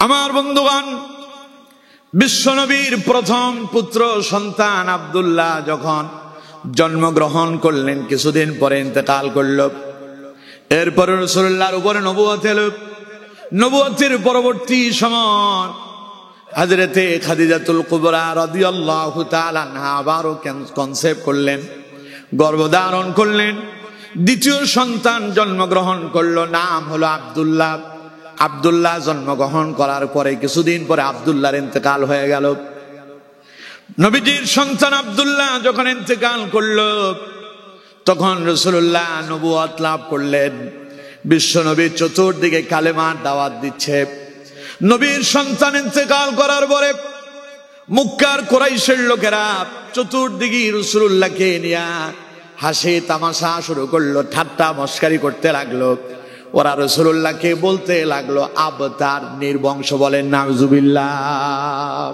আমার বন্ধুগণ, বিশ্বনবীর প্রথম পুত্র সন্তান আব্দুল্লাহ যখন জন্মগ্রহণ করলেন, কিছুদিন পরে ইন্তেকাল করল। এরপরে রাসূলুল্লাহর উপরে নবুয়ত এলো। নবুয়তের পরবর্তী সময় হযরতে খাদিজাতুল কুবরা রাদিয়াল্লাহু তাআলা আনহা আবারও কনসেপ্ট করলেন, গর্ভধারণ করলেন। দ্বিতীয় সন্তান জন্মগ্রহণ করলো, নাম হলো আব্দুল্লাহ। আব্দুল্লাহ জন্মগ্রহণ করার পরে কিছুদিন পরে আব্দুল্লাহর ইন্তেকাল হয়ে গেল। নবীজির সন্তান আব্দুল্লাহ যখন ইন্তেকাল করলো, তখন রাসূলুল্লাহ নবুয়ত লাভ করলেন। বিশ্বনবী চতুর্দিকে কালেমার দাওয়াত দিচ্ছে। নবীর সন্তান ইন্তেকাল করার পরে মক্কার কুরাইশের লোকেরা চতুর্দিকে রাসূলুল্লাহকে নিয়ে হাসি তামাশা শুরু করলো, ঠাট্টা মস্কারি করতে লাগলো। ওরা রাসূলুল্লাহকে বলতে লাগলো আবতার, নির্বংশ। বলেন নাউজুবিল্লাহ।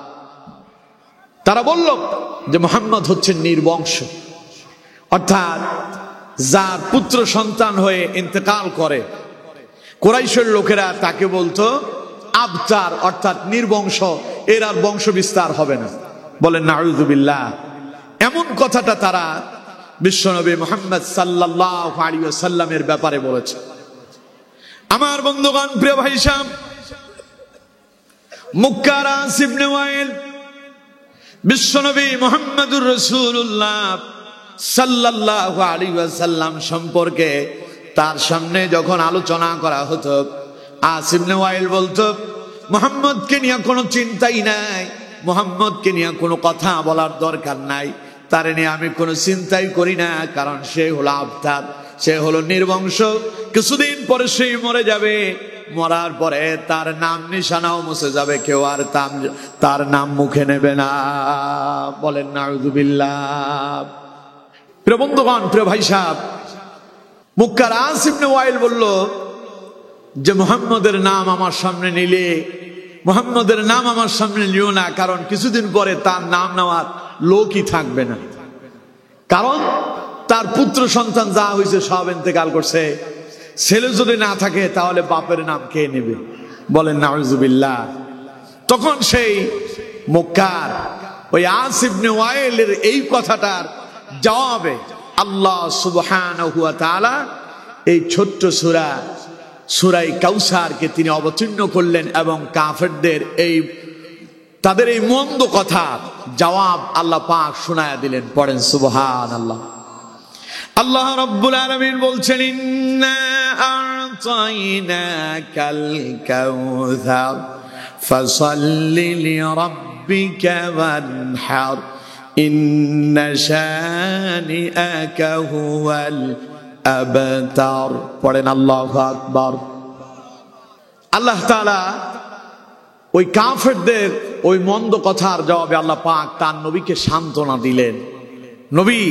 তারা বলল যে মুহাম্মদ হচ্ছে নির্বংশ, অর্থাৎ যার পুত্র সন্তান হয়ে ইন্তেকাল করে কুরাইশের লোকেরা তাকে বলতো আবতার, অর্থাৎ নির্বংশ, এর আর বংশ বিস্তার হবে না। বলেন নাউজুবিল্লাহ। এমন কথাটা তারা বিশ্বনবী মুহাম্মদ সাল্লাল্লাহু আলাইহি ওয়াসাল্লামের ব্যাপারে বলেছে। আমার বন্ধুগণ, প্রিয় ভাই সাহেব, মুক্কার আস ইবনে ওয়াইল বিশ্বনবী মুহাম্মদুর রাসূলুল্লাহ সাল্লাল্লাহু আলাইহি ওয়াসাল্লাম সম্পর্কে তার সামনে যখন আলোচনা করা হতো, আস ইবনে ওয়াইল বলতো মুহাম্মদকে নিয়ে কোনো চিন্তাই নাই, মুহাম্মদকে নিয়ে কোনো কথা বলার দরকার নাই, তার নিয়ে আমি কোনো চিন্তাই করি না, কারণ সে হলো আবতার, সে হলো নির্বংশ। কিছুদিন পরে সে মরে যাবে, মরার পরে তার নাম নিশানাও মুছে যাবে, কেউ আর তার নাম মুখে নেবে না। বলেন নাউজুবিল্লাহ। প্রিয় বন্ধুগণ, প্রিয় ভাই সাহেব, মুক্কার আস ইবনে ওয়াইল বলল যে মুহাম্মদের নাম আমার সামনে নিলে, মুহাম্মদের নাম আমার সামনে নিও না, কারণ কিছুদিন পরে তার নাম নেওয়ার লোকই থাকবে না। কারণ তার পুত্র সন্তান যা হয়েছে সব ইন্তেকাল করছে, ছেলে যদি না থাকে তাহলে বাপের নাম কে নেবে? বলেন নাউজুবিল্লাহ। তখন সেই মক্কার ওই আস ইবনে ওয়াইলের এই কথাটার জবাবে আল্লাহ সুবহানাহু ওয়া তাআলা এই ছোট্ট সূরা কাউসারকে তিনি অবতীর্ণ করলেন এবং কাফেরদের তাদের এই মন্দ কথা জবাব আল্লাহ পাক শোনায়া দিলেন। পড়েন সুবহানাল্লাহ। আল্লাহ রাব্বুল আলামিন বলছেন, ইন্না আ'তাইনাকাল কাউসার ফাসাল্লি লিরাব্বিকা ওয়ানহার ইন্না শানিআকা হুয়াল আবতার। পড়েন আল্লাহু আকবার। আল্লাহ তাআলা ওই কাফেরদের ওই মন্দ কথার জবাবে আল্লাহ পাক তার নবীকে সান্ত্বনা দিলেন। নবী,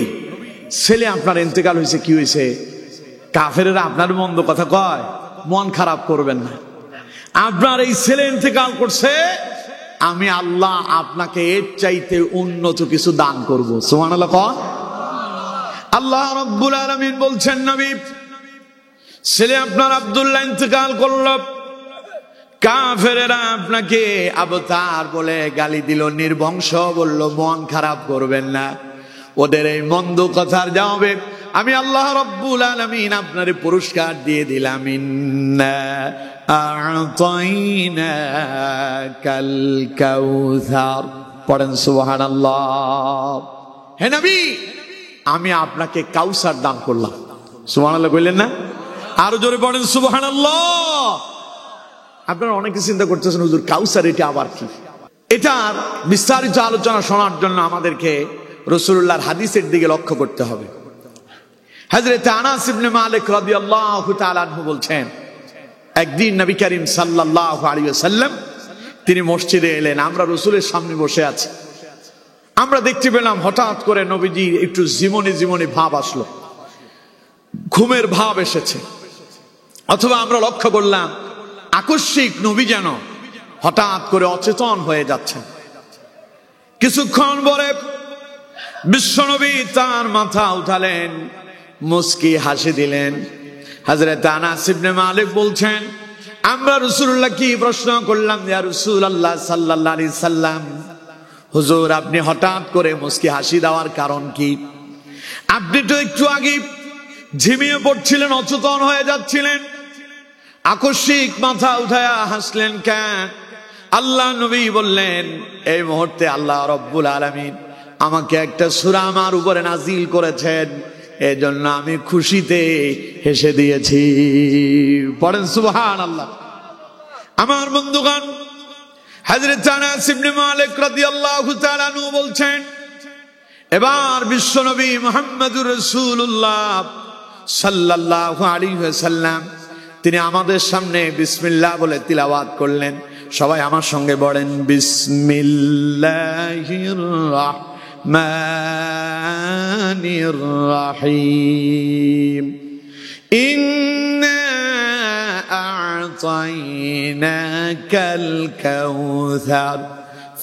ছেলে আপনার ইন্তেকাল হয়েছে, কি হয়েছে? কাফেরেরা আপনার মন্দ কথা কয়, মন খারাপ করবেন না। আপনার এই ছেলে ইন্তেকাল করছে, আমি আল্লাহ আপনাকে এর চাইতে উন্নত কিছু দান করব। সুবহানাল্লাহ। কয় আল্লাহ রাব্বুল আলামিন বলছেন, নবী, ছেলে আপনার আব্দুল্লাহ ইন্তেকাল করল, কাফেরেরা আপনাকে আবতার বলে গালি দিল, নির্বংশ বলল, মন খারাপ করবেন না। ওদের এই মন্দ কথার জবাবে আমি আল্লাহ রাব্বুল আলামিন আপনারে পুরস্কার দিয়ে দিলাম। ইন্না আ'তাইনাকাল কাউসার। পড়েন সুবহানাল্লাহ। হে নবী, আমি আপনাকে কাউসার দান করলাম। সুবহানাল্লাহ বললেন না? আরো জোরে পড়েন সুবহানাল্লাহ। আপনারা অনেকে চিন্তা করতেছেন, হুজুর কাউসার এটা আবার কি? এটার বিস্তারিত আলোচনা শোনার জন্য আমাদেরকে রাসূলুল্লাহর হাদিসের দিকে লক্ষ্য করতে হবে। হযরত আনাস ইবনে মালিক রাদিয়াল্লাহু তাআলা আনহু বলছেন, একদিন নবী করিম সাল্লাল্লাহু আলাইহি ওয়াসাল্লাম তিনি মসজিদে এলেন। আমরা রাসূলের সামনে বসে আছি। আমরা দেখতে পেলাম হঠাৎ করে নবীজি একটু জীবনী ভাব আসলো, ঘুমের ভাব এসেছে। অথবা আমরা লক্ষ্য করলাম আকস্মিক নবী যেন হঠাৎ করে অচেতন হয়ে যাচ্ছেন। কিছুক্ষণ পরে বিশ্বনবী তার মাথা উঠালেন, মুস্কি হাসি দিলেন। হযরত আনাস ইবনে মালিক বলছেন, আমরা রাসূলুল্লাহ কি প্রশ্ন করলাম, ইয়া রাসূলুল্লাহ সাল্লাল্লাহু আলাইহি সাল্লাম, হুজুর আপনি হঠাৎ করে মুস্কি হাসি দেওয়ার কারণ কি? আপনি তো একটু আগে ঝিমিয়ে পড়ছিলেন, অচেতন হয়ে যাচ্ছিলেন, আকস্মিক মাথা উঠায়া হাসলেন কেন? আল্লাহ নবী বললেন, এই মুহূর্তে আল্লাহ রাব্বুল আলামিন আমাকে একটা সূরা আমার উপরে নাজিল করেছেন, এজন্য আমি খুশিতে হেসে দিয়েছি। পড়েন সুবহানাল্লাহ। আমার বন্ধুগণ, হযরত আনাস ইবনে মালিক রাদিয়াল্লাহু তাআলা আনহু বলছেন, এবার বিশ্বনবী মুহাম্মদুর রাসূলুল্লাহ সাল্লাল্লাহু আলাইহি ওয়াসাল্লাম তিনি আমাদের সামনে বিসমিল্লাহ বলে তিলাওয়াত করলেন। সবাই আমার সঙ্গে পড়েন, বিসমিল্লাহির রাহমানির রাহিম, ইন্না আ'তাইনাকাল কাউসার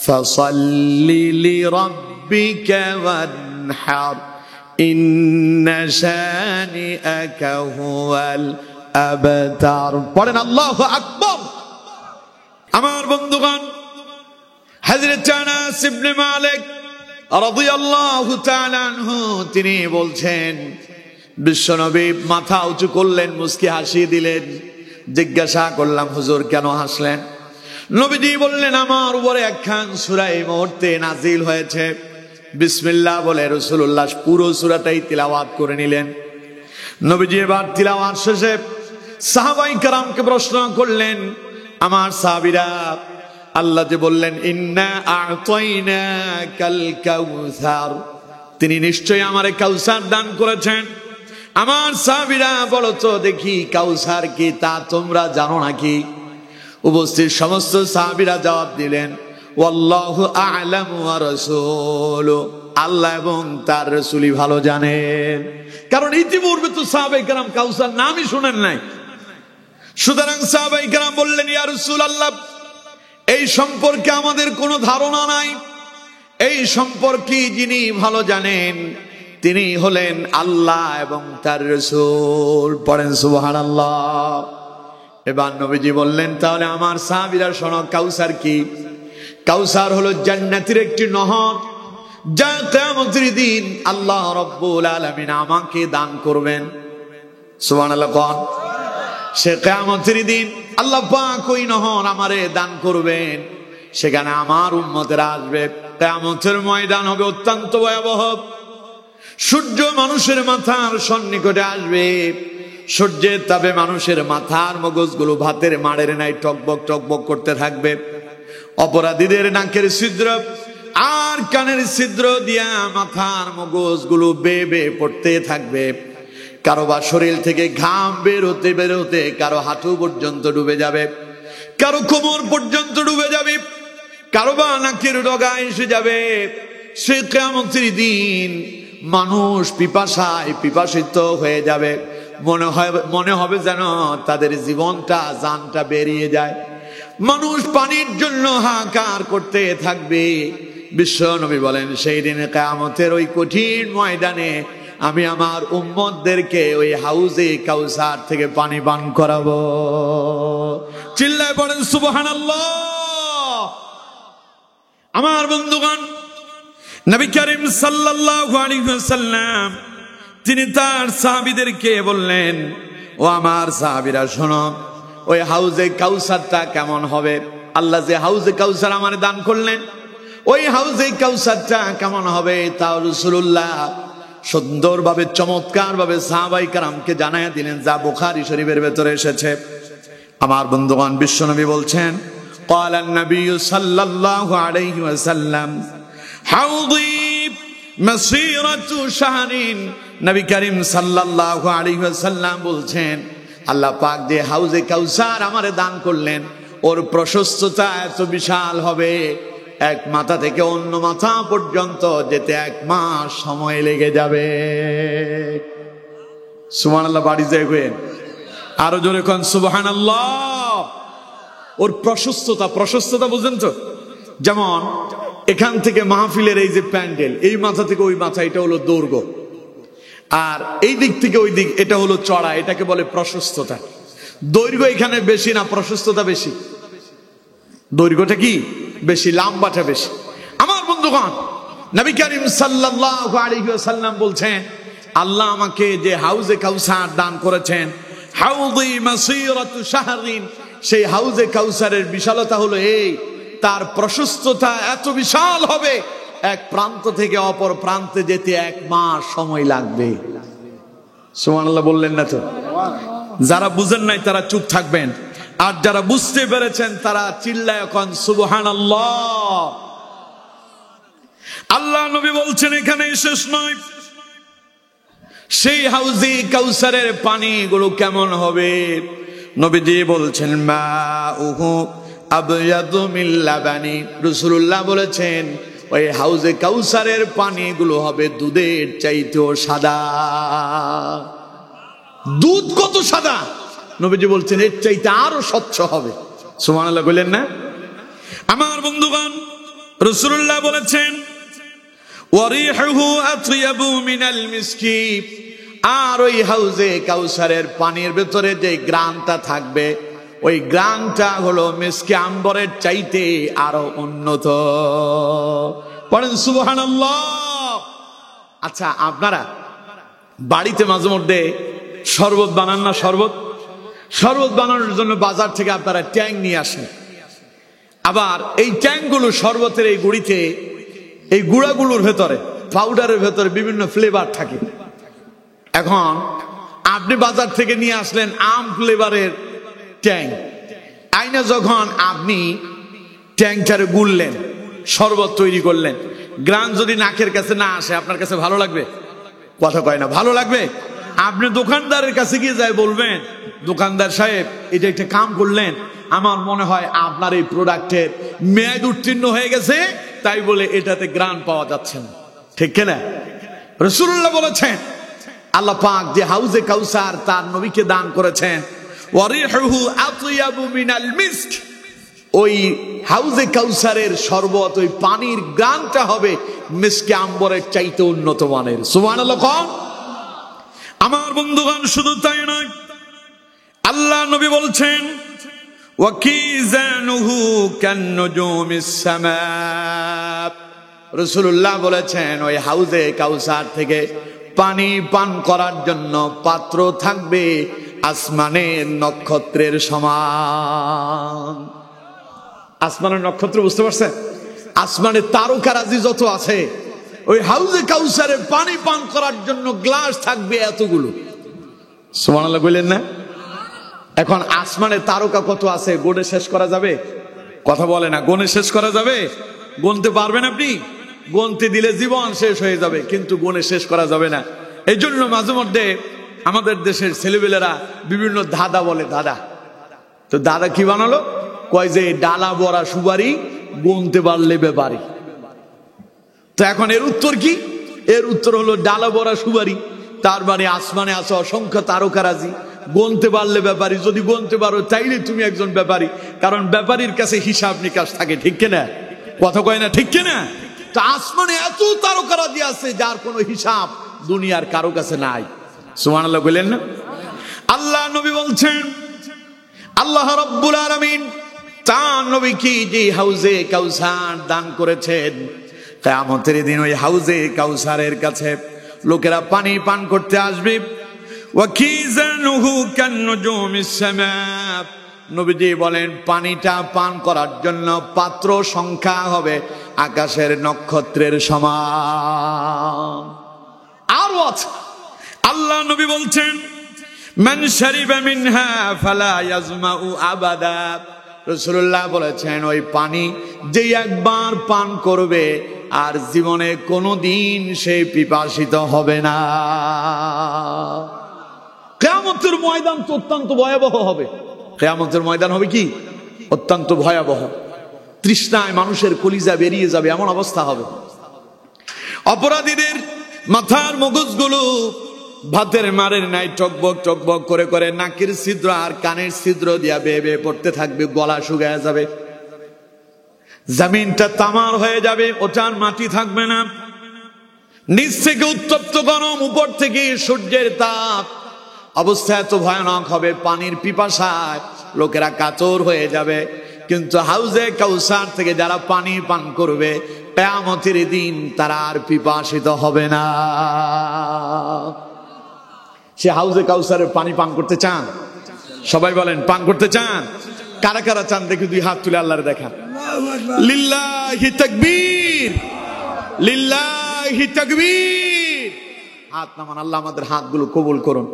ফাসাল্লি লিরাব্বিকা ওয়ানহার ইন্না শানিআকা হুয়াল আবতার। পড়েন আল্লাহু আকবার। আমার বন্ধুগণ, হযরত আনাস ইবনে মালিক রাদিয়াল্লাহু তাআলা আনহু তিনি বলছেন, বিশ্বনবী মাথা উঁচু করলেন, মুস্কি হাসি দিলেন। জিজ্ঞাসা করলাম, হুজুর কেন হাসলেন? নবীজি বললেন, আমার উপরে একখান সূরা এই মুহূর্তে নাজিল হয়েছে। বিসমিল্লাহ বলে রাসূলুল্লাহ পুরো সূরাটাই তিলাওয়াত করে নিলেন। নবীজি এবার তিলাওয়াত শেষে সাহাবায়ে কেরামকে প্রশ্ন করলেন, আমার সাহাবীরা, আল্লাহ যে বললেন ইন্না আ'তাইনাকাল কাউসার, তিনি নিশ্চয়ই আমারে কাউসার দান করেছেন। আমার সাহাবীরা বলো তো দেখি কাউসার কি তা তোমরা জানো নাকি? উপস্থিত সমস্ত সাহাবীরা জবাব দিলেন, ওয়াল্লাহু আ'লামু ওয়া রাসূলুহু, আল্লাহ এবং তার রাসূলই ভালো জানেন। কারণ ইতিপূর্বে তো সাহাবায়ে কেরাম কাউসার নামই শুনেন নাই। সুতরাং সাহাবায়ে কেরাম বললেন, ইয়া রাসূলুল্লাহ এই সম্পর্কে আমাদের কোনো ধারণা নাই, এই সম্পর্কে যিনি ভালো জানেন তিনি হলেন আল্লাহ এবং তার রাসূল। পড়েন সুবহানাল্লাহ। এবার নবীজি বললেন, তাহলে আমার সাহাবীরা শোনো, কাউসার কি? কাউসার হলো জান্নাতের একটি নহর, যা কিয়ামতের দিন আল্লাহ রাব্বুল আলামিন আমাকে দান করবেন। সুবহানাল্লাহ। কোন সে কিয়ামতের দিন আল্লাহ পাক ওই নহর আমারে দান করবেন, সেখানে আমার উম্মতেরা আসবে। কিয়ামতের ময়দান হবে অত্যন্ত ভয়াবহ। সূর্য মানুষের মাথার সন্নিকটে আসবে, সূর্যের তাপে মানুষের মাথার মগজগুলো ভাতের মাড়ের নাই টকবক টকবক করতে থাকবে। অপরাধীদের নাকের ছিদ্র আর কানের ছিদ্র দিয়া মাথার মগজগুলো বেয়ে বেয়ে পড়তে থাকবে। কারো বা শরীর থেকে ঘাম বের হতে বের হতে কারো হাঁটু পর্যন্ত ডুবে যাবে, কারো কোমর পর্যন্ত ডুবে যাবে, কারো বা নাকের ডগায় এসে যাবে। সে কিয়ামতের দিন মানুষ পিপাসায় পিপাসিত হয়ে যাবে, মনে হবে যেন তাদের জীবনটা জানটা বেরিয়ে যায়। মানুষ পানির জন্য হাহাকার করতে থাকবে। বিশ্ব নবী বলেন, সেই দিনে কিয়ামতের ওই কঠিন ময়দানে আমি আমার উম্মতদেরকে ওই হাউজে কাউসার থেকে পানি পান করাবো। চিল্লায় পড়েন সুবহানাল্লাহ। আমার বন্ধুগণ, নবী করিম সাল্লাল্লাহু আলাইহি ওয়াসাল্লাম তিনি তার সাহাবীদেরকে বললেন, ও আমার সাহাবীরা শোনো, ওই হাউজে কাউসারটা কেমন হবে? আল্লাহ যে হাউজে কাউসার আমারে দান করলেন, ওই হাউজে কাউসারটা কেমন হবে তা রাসূলুল্লাহ সুন্দরভাবে চমৎকারভাবে সাহাবায়ে কেরামকে জানায়া দিলেন, যা বুখারী শরীফের ভেতরে এসেছে। আমার বন্ধুগণ, বিশ্বনবী বলছেন, قال النبي صلى الله عليه وسلم حوضي مسيرة شهر। নবী করিম সাল্লাল্লাহু আলাইহি ওয়াসাল্লাম বলছেন, আল্লাহ পাক যে হাউজে কাউসার আমারে দান করলেন, ওর প্রশস্ততা এত বিশাল হবে, এক মাথা থেকে অন্য মাথা পর্যন্ত যেতে 1 মাস সময় লেগে যাবে। সুবহানাল্লাহ। বাড়ি যাবেন আরো জোরে কোন সুবহানাল্লাহ। ওর প্রশস্ততা বুঝেন তো? যেমন এখান থেকে মাহফিলের এই যে প্যান্ডেল, এই মাথা থেকে ওই মাথা, এটা হলো দৈর্ঘ্য, আর এই দিক থেকে ওই দিক এটা হলো চড়া, এটাকে বলে প্রশস্ততা। দৈর্ঘ্য এখানে বেশি না প্রশস্ততা বেশি? দৈর্ঘ্যটা কি বেশি, লম্বাটা বেশি। আমার বন্ধুগণ, নবী করিম সাল্লাল্লাহু আলাইহি ওয়াসাল্লাম বলছেন, আল্লাহ আমাকে যে হাউজে কাউসার দান করেছেন, হাউদি মাসিরাতু শাহরিন, সেই হাউজে কাউসারের বিশালতা হলো এই, তার প্রশস্ততা এত বিশাল হবে, এক প্রান্ত থেকে অপর প্রান্তে যেতে 1 মাস সময় লাগবে। সুবহানাল্লাহ বললেন না তো? যারা বুঝেন নাই তারা চুপ থাকবেন, আর যারা বুঝতে পেরেছেন তারা চিল্লায় এখন সুবহানাল্লাহ। আল্লাহ নবী বলছেন এখানে শেষ নয়, সেই হাউজে কাউসারের পানিগুলো কেমন হবে? নবীজি বলছেন মাউহু আবয়াদু মিন লাবানি। রাসূলুল্লাহ বলেছেন ওই হাউজে কাউসারের পানিগুলো হবে দুধের চাইতেও সাদা। দুধ কত সাদা? নবীজি বলছেন এর চাইতে আরো স্বচ্ছ হবে। সুবহানাল্লাহ বললেন না? আমার বন্ধুগণ, রাসূলুল্লাহ বলেছেন ওয়ারিহুহু আতয়াবু মিনাল মিসকি, আর ওই হাউজে কাউসারের পানির ভেতরে যে গ্রানটা থাকবে, ওই গ্রানটা হলো মিসকি আম্বরের চাইতে আরো উন্নত। পড়েন সুবহানাল্লাহ। আচ্ছা, আপনারা বাড়িতে মাঝে মধ্যে শরবত বানান না? শরবত বানানোর জন্য বাজার থেকে আপনারা ট্যাঙ্ক নিয়ে আসেন। আবার এই ট্যাঙ্কগুলো শরবতের এই গুঁড়িতে, এই গুঁড়াগুলোর ভেতরে, পাউডারের ভেতরে বিভিন্ন ফ্লেভার থাকে। এখন আপনি বাজার থেকে নিয়ে আসলেন আম ফ্লেভারের ট্যাঙ্ক, আইনা যখন আপনি ট্যাঙ্কটারে গুললেন, শরবত তৈরি করলেন, গ্রান যদি নাকের কাছে না আসে, আপনার কাছে ভালো লাগবে? কথা কয় না, ভালো লাগবে? আপনি দোকানদারের কাছে গিয়ে যাই বলবেন, দোকানদার সাহেব এটা একটা কাম করলেন, আমার মনে হয় আপনার এই প্রোডাক্টের মেয়াদ উত্তীর্ণ হয়ে গেছে, তাই বলে এটাতে গ্রান পাওয়া যাচ্ছে না। ঠিক কিনা? রাসূলুল্লাহ বলেছেন আল্লাহ পাক যে হাউজে কাউসার তার নবীকে দান করেছেন, ওয়ারিহুহু আতয়াবু মিনাল মিস্ক, ওই হাউজে কাউসারের শরবত, ওই পানির গ্রানটা হবে মিসকে আম্বরের চাইতে উন্নত মানের। সুবহানাল্লাহ। আমার বন্ধুগণ, শুধু তাই নয়, আল্লাহ নবী বলছেন ওয়াকিজানুহু কান্নুজুমিস সামা। রাসূলুল্লাহ বলেছেন ওই হাউজে কাউসার থেকে পানি পান করার জন্য পাত্র থাকবে আসমানের নক্ষত্রের সমান। আসমানের নক্ষত্র বুঝতে পারছেন? আসমানের তারকারাজি যত আছে, ওই হাউজে কাউসারে পানি পান করার জন্য গ্লাস থাকবে এতগুলো। সুবহানাল্লাহ বললেন না? এখন আসমানের তারকা কত আছে গুণে শেষ করা যাবে? কথা বলে না, গুণে শেষ করা যাবে? গুনতে পারবেন আপনি? গুনতে দিলে জীবন শেষ হয়ে যাবে, কিন্তু গুণে শেষ করা যাবে না। এই জন্য মাঝে মধ্যে আমাদের দেশের ছেলেবেলেরা বিভিন্ন ধাঁধা বলে। তো দাদা কি বানালো? কয় যে ডালা বড়া সুবারি, গুনতে পারলে ব্যাপারি। তো এখন এর উত্তর কি? এর উত্তর হলো ডালা বড়া সুবারি, তার মানে আসমানে আছে অসংখ্য তারকারাজি, গুনতে পারলে ব্যাপারী। যদি গুনতে পারো তাইলে তুমি একজন ব্যাপারী, কারণ ব্যাপারীর কাছে হিসাব নিকাশ থাকে। ঠিক কিনা? কথা কয় না? ঠিক কিনা? তো আসমানে এত তারকারাজি আছে যার কোনো হিসাব দুনিয়ার কারো কাছে নাই। সুবহানাল্লাহ বললেন না? আল্লাহ নবী বলছেন, আল্লাহ রাব্বুল আলামিন তার নবীকে যে হাউজে কাউসার দান করেছেন, কিয়ামতের দিন ওই হাউজে কাউসারের কাছে লোকেরা পানি পান করতে আসবে। ওয়াকিজানুহু কান্নুজুমিস সামা। নবীজি বলেন পানিটা পান করার জন্য পাত্র সংখ্যা হবে আকাশের নক্ষত্রের সমান। আরো আছে, আল্লাহ নবী বলছেন মান শারিবা মিনহা ফালা ইয়াজমাউ আবাদা। রাসূলুল্লাহ বলেছেন ওই পানি যে একবার পান করবে আর জীবনে কোনোদিন সে পিপাসিত হবে না। কিয়ামতের ময়দান তো অত্যন্ত ভয়াবহ হবে। কিয়ামতের ময়দান হবে কি? অত্যন্ত ভয়াবহ। তৃষ্ণায় মানুষের কলিজা বেরিয়ে যাবে, এমন অবস্থা হবে। অপরাধীদের মাথার মগজগুলো ভাতের মারের নাই টকবক টকবক করে করে নাকের ছিদ্র আর কানের ছিদ্র দিয়া বেয়ে বেয়ে পড়তে থাকবে, গলা শুকায় যাবে, জমিনটা তামার হয়ে যাবে, ওটার মাটি থাকবে না। নিচ থেকে উত্তপ্ত গরম, উপর থেকে সূর্যের তাপ, অবস্থা এত ভয়ানক হবে, পানির পিপাসায় লোকেরা কাতর হয়ে যাবে। কিন্তু হাউজে কাউসার থেকে যারা পানি পান করবে, কিয়ামতের দিন তারা আর পিপাসিত হবে না। সে হাউজে কাউসারের পানি পান করতে চান? সবাই বলেন, পান করতে চান? কারা কারা চান দেখি দুই হাত তুলে আল্লাহর দেখান। লিল্লাহি তাকবীর, লিল্লাহি তাকবীর। হাত নামান, আল্লাহ আমাদের হাতগুলো কবুল করুন।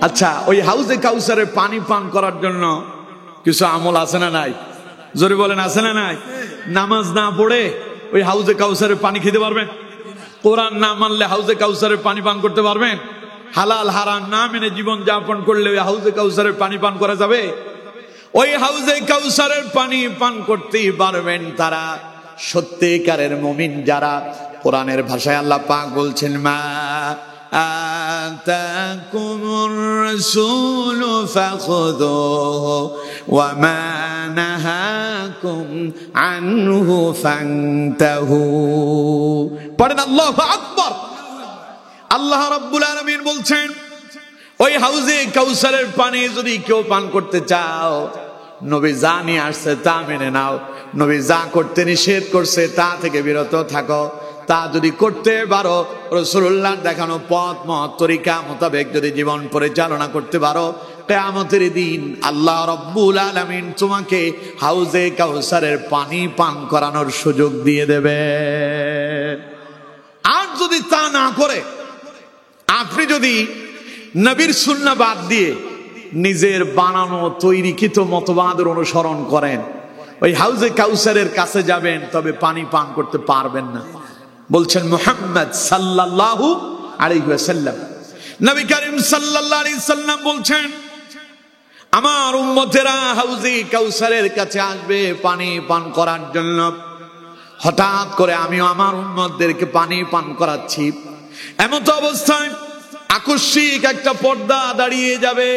আচ্ছা, ওই হাউজে কাউসারের পানি পান করার জন্য কিছু আমল আছে না নাই? জোরে বলেন, আছে না নাই? নামাজ না পড়ে ওই হাউজে কাউসারের পানি খেতে পারবেন? কোরআন না মানলে হাউজে কাউসারের পানি পান করতে পারবেন? হালাল হারাম না মেনে জীবন যাপন করলে ওই হাউজে কাউসারের পানি পান করা যাবে? ওই হাউজে কাউসারের পানি পান করতেই পারবেন তারা সত্যিকারের মুমিন যারা। কোরআনের ভাষায় আল্লাহ পাক বলছেন, মা আতাকুমুর রাসূলু ফাখুযুহু ওয়া মা নাহাকুম আনহু ফান্তাহু। পড়েন আল্লাহু আকবার। আল্লাহ রাব্বুল আলামিন বলছেন, ওই হাউজে কাউসারের পানি যদি কেউ পান করতে চাও, নবী যা নিয়ে আসছে তা মেনে নাও। নবী যা করতে নিষেধ করছে তা থেকে বিরত থাকো। তা যদি করতে পারো, রাসূলুল্লাহর দেখানো পথ মত তরিকা মোতাবেক যদি জীবন পরিচালনা করতে পারো, কিয়ামতের দিন আল্লাহ রাব্বুল আলামিন তোমাকে হাউজে কাউসারের পানি পান করানোর সুযোগ দিয়ে দেবে। আর যদি তা না করে, আপনি যদি নবীর সুন্নাহ বাদ দিয়ে নিজের বানানো তৈরিকৃত মতবাদের অনুসরণ করেন, ওই হাউজে কাউসারের কাছে যাবেন, তবে পানি পান করতে পারবেন না। বলছেন মুহাম্মদ সাল্লাল্লাহু আলাইহি ওয়াসাল্লাম, নবী করিম সাল্লাল্লাহু আলাইহি সাল্লাম বলছেন, আমার উম্মতেরা হাউজে কাউসারের কাছে আসবে পানি পান করার জন্য। হঠাৎ করে আমিও আমার উম্মতদেরকে পানি পান করাচ্ছি, এমন তো অবস্থায় আকস্মিক একটা পর্দা দাঁড়িয়ে যাবে,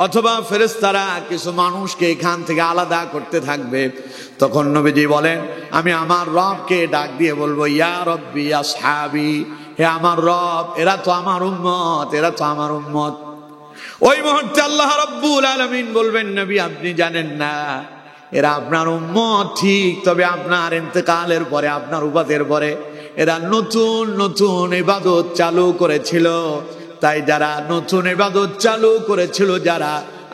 অথবা ফেরেশতারা কিছু মানুষকে এখান থেকে আলাদা করতে থাকবে। তখন নবীজি বলেন, আমি আমার রবকে ডাক দিয়ে বলবো, ইয়া রব্বি আসহাবি, হে আমার রব, এরা তো আমার উম্মত, এরা তো আমার উম্মত। ওই মুহূর্তে আল্লাহ রাব্বুল আলামিন বলবেন, নবী আপনি জানেন না, এরা আপনার উম্মত ঠিক, তবে আপনার ইন্তেকালের পরে, আপনার উপাতের পরে এরা নতুন নতুন ইবাদত চালু করেছিল। তাই যারা নতুন ইবাদত চালু করেছিল, যারা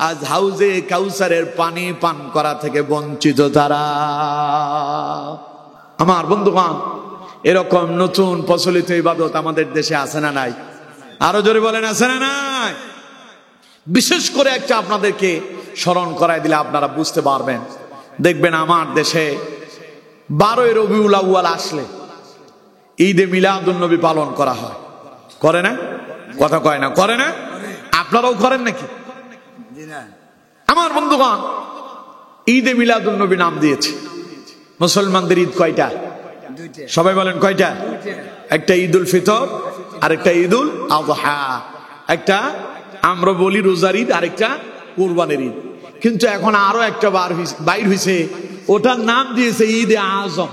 আজ হাউজে কাউসারের পানি পান করা থেকে বঞ্চিত তারা। আমার বন্ধুগণ, এরকম নতুন প্রচলিত ইবাদত আমাদের দেশে আছে না নাই? আরো জোরে বলেন, আছে না নাই? বিশেষ করে একটা আপনাদেরকে স্মরণ করাই দিলে আপনারা বুঝতে পারবেন। দেখবেন আমার দেশে 12ই রবিউল আউয়াল আসলে ঈদে মিলাদুন নবী পালন করা হয়। করে না? কথা কয় না, করে না? আপনারাও করেন নাকি? আমার বন্ধুগণ, ঈদে মিলাদুন নবী নাম দিয়েছে। মুসলমানদের ঈদ কয়টা? সবাই বলেন কয়টা? একটা ঈদুল ফিতর, আরেকটা ঈদুল আযহা। একটা আমরা বলি রোজার ঈদ, আরেকটা কুরবানির ঈদ। কিন্তু এখন আরো একটা বাইর হয়েছে, ওটার নাম দিয়েছে ঈদে আজম।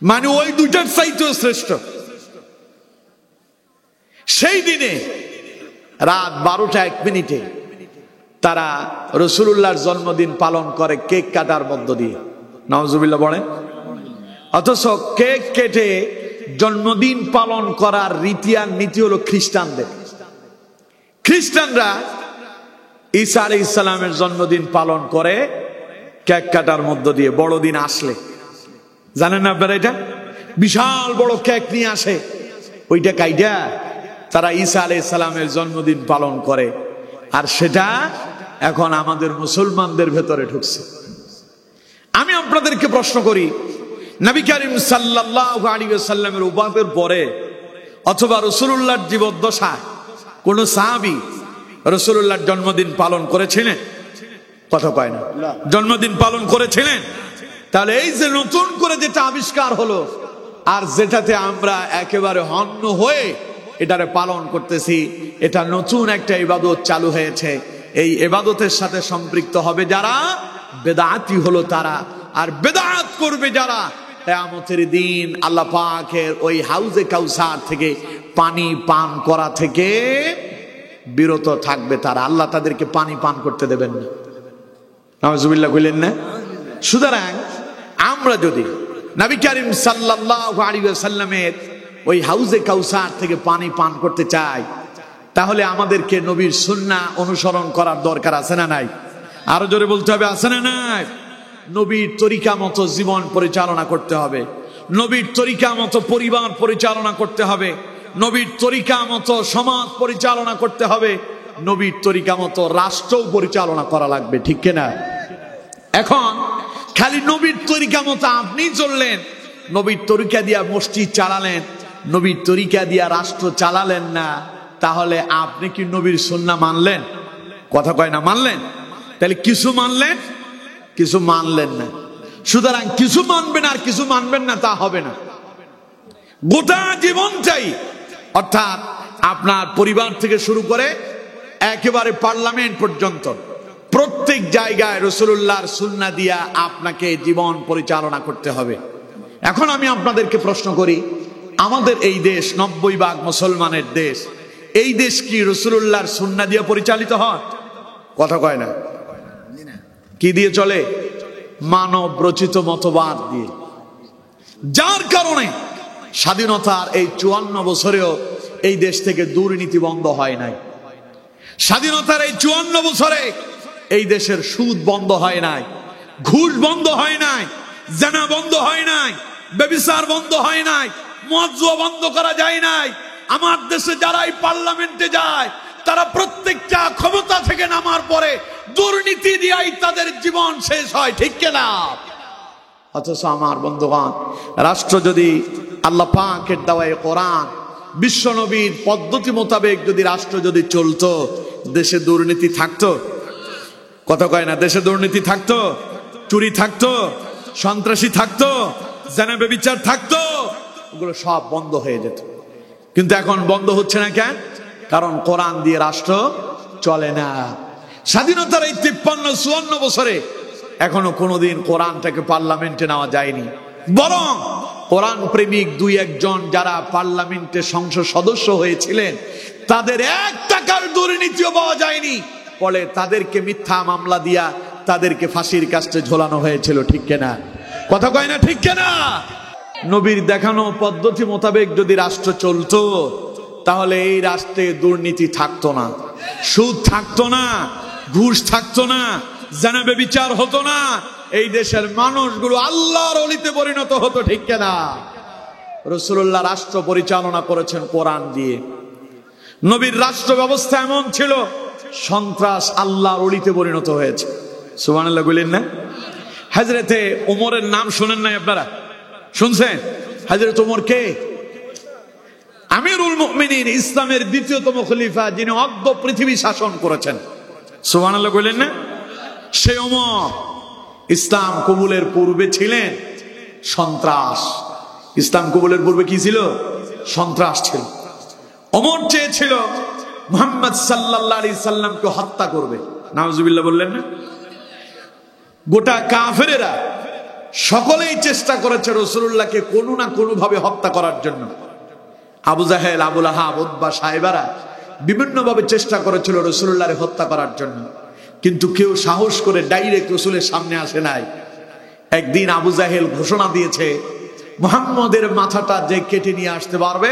মানে ওই দুইটার চাইতেও শ্রেষ্ঠ। সেই দিনে রাত 12টা 1 মিনিটে তারা রাসূলুল্লাহর জন্মদিন পালন করে কেক কাটার মধ্য দিয়ে। নাউজুবিল্লাহ বলেন। অথচ কেক কেটে জন্মদিন পালন করার রীতি আর নীতি হলো খ্রিস্টানদের। খ্রিস্টানরা ঈসা আলাইহিস সালামের জন্মদিন পালন করে কেক কাটার মধ্য দিয়ে। বড়দিন আসলে, জানেন না আপনারা, এটা বিশাল বড় কেক নিয়ে আসে, ওইটা কাইটা তারা ঈসা আলাইহিস সালামের জন্মদিন পালন করে। আর সেটা এখন আমাদের মুসলমানদের ভেতরে ঢুকছে। আমি আপনাদেরকে প্রশ্ন করি, নবী করিম সাল্লাল্লাহু আলাইহি ওয়াসাল্লামের ওফাতের পরে অথবা রাসূলুল্লাহর জীবদ্দশায় কোন সাহাবী রাসূলুল্লাহর জন্মদিন পালন করেছিলেন? কথা কয় না, জন্মদিন পালন করেছিলেন? তাহলে এই যে নতুন করে যেটা আবিষ্কার হলো, আর যেটাতে আমরা একেবারে হন্য হয়ে এটারে পালন করতেছি, এটা নতুন একটা ইবাদত চালু হয়েছে। এই ইবাদতের সাথে সম্পৃক্ত হবে যারা, বেদাতি হলো তারা। আর বেদাত করবে যারা, কিয়ামতের দিন আল্লাহ পাকের ওই হাউজে কাউসার থেকে পানি পান করা থেকে বিরত থাকবে তারা, আল্লাহ তাদেরকে পানি পান করতে দেবেন না। নাউজুবিল্লাহ কইলেন না? সুতরাং আমরা যদি নবী করিম সাল্লাল্লাহু আলাইহি ওয়াসাল্লামের ওই হাউজে কাউসার থেকে পানি পান করতে চাই, তাহলে আমাদেরকে নবীর সুন্নাহ অনুসরণ করার দরকার আছে না নাই? আরো জোরে বলতে হবে, আছে না নাই? নবীর তরিকা মতো জীবন পরিচালনা করতে হবে, নবীর তরিকা মতো পরিবার পরিচালনা করতে হবে, নবীর তরিকা মতো সমাজ পরিচালনা করতে হবে, নবীর তরিকা মতো রাষ্ট্র পরিচালনা করা লাগবে, ঠিক কিনা? এখন খালি নবীর তরিকা মতো আপনি চললেন, নবীর তরিকা দিয়া মসজিদ চালালেন, নবীর তরিকা দিয়া রাষ্ট্র চালালেন না, তাহলে আপনি কি নবীর সুন্নাহ মানলেন? কথা কয় না, মানলেন? তাহলে কিছু মানলেন, কিছু মানলেন না। সুতরাং কিছু মানবেন আর কিছু মানবেন না তা হবে না। গোটা জীবনটাই, অর্থাৎ আপনার পরিবার থেকে শুরু করে একেবারে পার্লামেন্ট পর্যন্ত প্রত্যেক জায়গায় রাসূলুল্লাহর সুন্নাহ দিয়া আপনাকে জীবন পরিচালনা করতে হবে। এখন আমি আপনাদেরকে প্রশ্ন করি, আমাদের এই দেশ 90% মুসলমানের দেশ, এই দেশ কি রাসূলুল্লাহর সুন্নাহ দিয়ে পরিচালিত হয়? কথা কয় না। কি দিয়ে চলে? মানব রচিত মতবাদ দিয়ে। যার কারণে স্বাধীনতার এই 54 বছরেও এই দেশ থেকে দুর্নীতি বন্ধ হয় নাই। স্বাধীনতার এই 54 বছরে এই দেশের সুদ বন্ধ হয় নাই, ঘুষ বন্ধ হয় নাই, জেনা বন্ধ হয় নাই, ব্যভিচার বন্ধ হয় নাই, মদ জুয়া বন্ধ করা যায় নাই। আমার দেশে যারাই পার্লামেন্টে যায় তারা প্রত্যেকটা ক্ষমতা থেকে নামার পরে দুর্নীতি দিয়েই তাদের জীবন শেষ হয়, ঠিক কিনা? অথচ আমার বন্ধুগণ, রাষ্ট্র যদি আল্লাহ পাকের দেওয়া কোরআন বিশ্ব নবীর পদ্ধতি মোতাবেক যদি রাষ্ট্র যদি চলতো, দেশে দুর্নীতি থাকতো? কথা কয় না? দেশে দুর্নীতি থাকতো, চুরি থাকতো, সন্ত্রাসী থাকতো, জেনা ব্যভিচার থাকতো, ওগুলো সব বন্ধ হয়ে যেত। কিন্তু এখন বন্ধ হচ্ছে না কেন? কারণ কোরআন দিয়ে রাষ্ট্র চলে না। স্বাধীনতার এই 53-54 বছরে এখনো কোনোদিন কোরআনটাকে পার্লামেন্টে নেওয়া যায়নি। বরং কোরআন প্রেমিক 2-1 জন যারা পার্লামেন্টে সংসদ সদস্য হয়েছিলেন, তাদের 1 টাকার দুর্নীতিও পাওয়া যায়নি। ফলে তাদেরকে মিথ্যা মামলা দিয়া তাদেরকে ফাঁসির কাস্টে ঝোলানো হয়েছিল, ঠিক কিনা? কথা কয় না, ঠিক কিনা? নবীর দেখানো পদ্ধতি মোতাবেক যদি রাষ্ট্র চলতো, তাহলে এই রাষ্ট্রে দুর্নীতি থাকতো না, সুদ থাকতো না, ঘুষ থাকতো না, জেনা ব্যভিচার হতো না, এই দেশের মানুষগুলো আল্লাহর ওলিতে পরিণত হতো, ঠিক কিনা? রাসূলুল্লাহ রাষ্ট্র পরিচালনা করেছেন কোরআন দিয়ে। নবীর রাষ্ট্র ব্যবস্থা এমন ছিল, সন্ত্রাস আল্লাহর ওলিতে পরিণত হয়েছে। সুবহানাল্লাহ বলেন না? হযরতে ওমরের নাম শুনেন নাই আপনারা? শুনছেন? হযরত ওমর কে? আমিরুল মুমিনিন, ইসলামের 2য়তম খলিফা, যিনি অর্ধ পৃথিবী শাসন করেছেন। সুবহানাল্লাহ বলেন না? সে ওমর ইসলাম কবুলের পূর্বে ছিলেন সন্ত্রাস। ইসলাম কবুলের পূর্বে কি ছিল? সন্ত্রাস ছিল। ওমর চেয়েছিল মুহাম্মদ সাল্লাল্লাহু আলাইহি সাল্লামকে হত্যা করবে। নাউজুবিল্লাহ বললেন না? গোটা কাফেরেরা সকলেই চেষ্টা করেছে রাসূলুল্লাহকে কোনো না কোনো ভাবে হত্যা করার জন্য। আবু জাহেল, আবু লাহাব, উতবা, সাহেবারা বিভিন্ন ভাবে চেষ্টা করেছিল রাসূলুল্লাহকে হত্যা করার জন্য, কিন্তু কেউ সাহস করে ডাইরেক্ট রাসূলের সামনে আসে নাই। একদিন আবু জাহেল ঘোষণা দিয়েছে, মুহাম্মদের মাথাটা যে কেটে নিয়ে আসতে পারবে,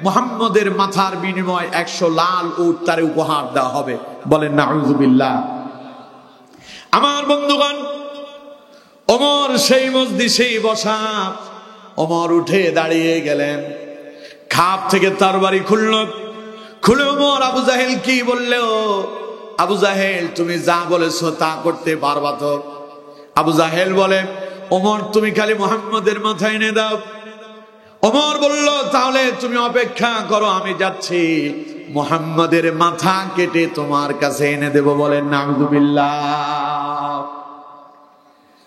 মুহাম্মদের মাথার বিনিময়ে 100 লাল উট তারে উপহার দেওয়া হবে। বলেন নাউযুবিল্লাহ। আমার বন্ধুগণ, ওমর সেই মজলিসেই বসা। ওমর উঠে দাঁড়িয়ে গেলেন, খাপ থেকে তরবারি খুলে ওমর আবু জাহেল কি বললেও, আবু জাহেল তুমি যা বলেছো তা করতে পারবা তো? আবু জাহেল বলে, ওমর তুমি খালি মুহাম্মদের মাথা এনে দাও। ওমর বলল, তাহলে তুমি অপেক্ষা করো, আমি যাচ্ছি, মুহাম্মদের মাথা কেটে তোমার কাছে এনে দেব। বলেন নাউযুবিল্লাহ।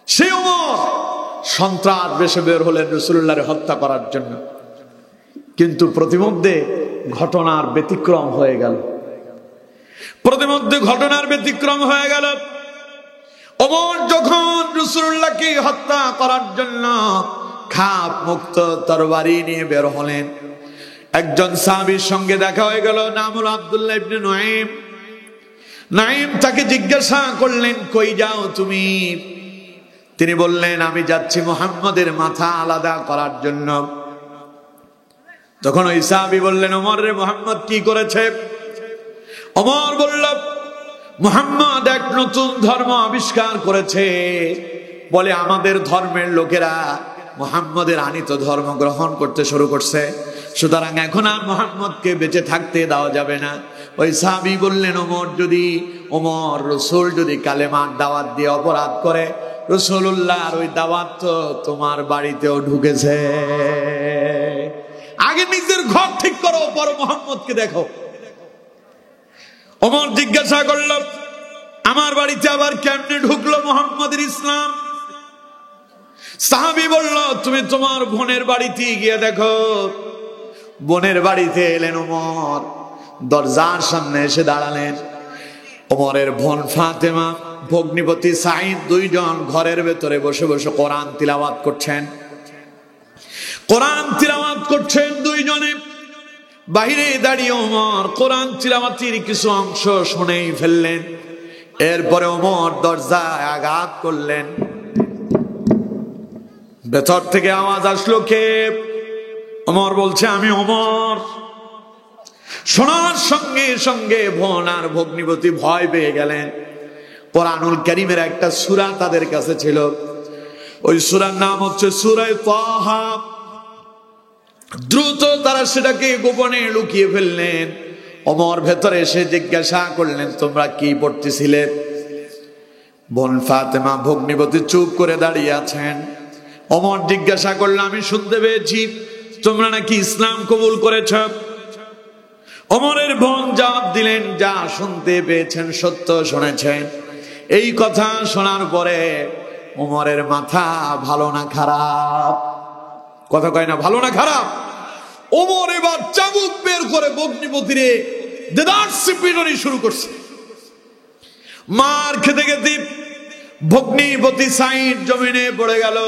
সে ওমর সন্ত্রাস বেশে বের হলেন রাসূলুল্লাহকে হত্যা করার জন্য। কিন্তু প্রতিমধ্যে ঘটনার ব্যতিক্রম হয়ে গেল। ওমর যখন রাসূলুল্লাহকে হত্যা করার জন্য খাপ মুক্ত তরবারি নিয়ে বের হলেন, একজন সাহাবীর সঙ্গে দেখা হয়ে গেল, নাম হলো আব্দুল্লাহ ইবনে নুআইম। নাঈম তাকে জিজ্ঞাসা করলেন, কই যাও তুমি? তিনি বললেন, আমি যাচ্ছি মুহাম্মদের মাথা আলাদা করার জন্য। তখন ওই সাহাবী বললেন, ওমর রে, মুহাম্মদ কি করেছে? ওমর বলল, মুহাম্মদ এক নতুন ধর্ম আবিষ্কার করেছে, বলে আমাদের ধর্মের লোকেরা মুহাম্মদের আনিত ধর্ম গ্রহণ করতে শুরু করছে, সুতরাং এখন আর মুহাম্মদকে বেঁচে থাকতে দেওয়া যাবে না। ওই সাহাবী বললেন, ওমর রাসূল যদি কালেমার দাওয়াত দিয়ে অপরাধ করে, রাসূলুল্লাহর ওই দাওয়াত তো তোমার বাড়িতেও ঢুকেছে। আগে নিজের ঘর ঠিক করো, পর মুহাম্মদকে দেখো। ওমর জিজ্ঞাসা করল, আমার বাড়িতে আবার কেমনে ঢুকলো মুহাম্মদের ইসলাম? সাহাবী বলল, তুমি তোমার বোনের বাড়িতে গিয়ে দেখো। বোনের বাড়িতে এলেন ওমর, দরজার সামনে এসে দাঁড়ালেন। ওমরের বোন ফাতেমা, ভগ্নিপতি সাঈদ, দুইজন ঘরের ভেতরে বসে বসে কোরআন তিলাওয়াত করছেন। কোরআন তিলাওয়াত করছেন দুইজনে। বাহিরে দাঁড়িয়ে ওমর কোরআন তিলাওয়াতের কিছু অংশ শুনেই ফেললেন। এরপরে ওমর দরজায় আঘাত করলেন। ভেতর থেকে আওয়াজ আসলো, কে? ওমর বলছে, আমি ওমর। শোনার সঙ্গে সঙ্গে বোন আর ভগ্নিপতি ভয় পেয়ে গেলেন। কোরআনুল কারীমের একটা সূরা তাদের কাছে ছিল, ওই সূরার নাম হচ্ছে সূরা তাহা। দ্রুত তারা সেটাকে গোপনে লুকিয়ে ফেললেন। ওমর ভেতরে এসে জিজ্ঞাসা করলেন, তোমরা কি পড়তেছিলে? বোন ফাতেমা ভগ্নিপতি চুপ করে দাঁড়িয়ে আছেন। ওমর জিজ্ঞাসা করলেন, আমি শুনতে পেয়েছি তোমরা নাকি ইসলাম কবুল করেছ। ওমরের বোন জবাব দিলেন, যা শুনতে পেয়েছেন সত্য শুনেছেন। এই কথা শোনার পরে ওমরের মাথা ভালো না খারাপ? কথা কয় না, ভালো না খারাপ? ওমর এবার চাবুক বের করে ভগ্নিপতিরে দেদারসে পিটনি শুরু করছে। মার খেতে খেতে ভগ্নিপতি সাঈদ জমিনে পড়ে গেল।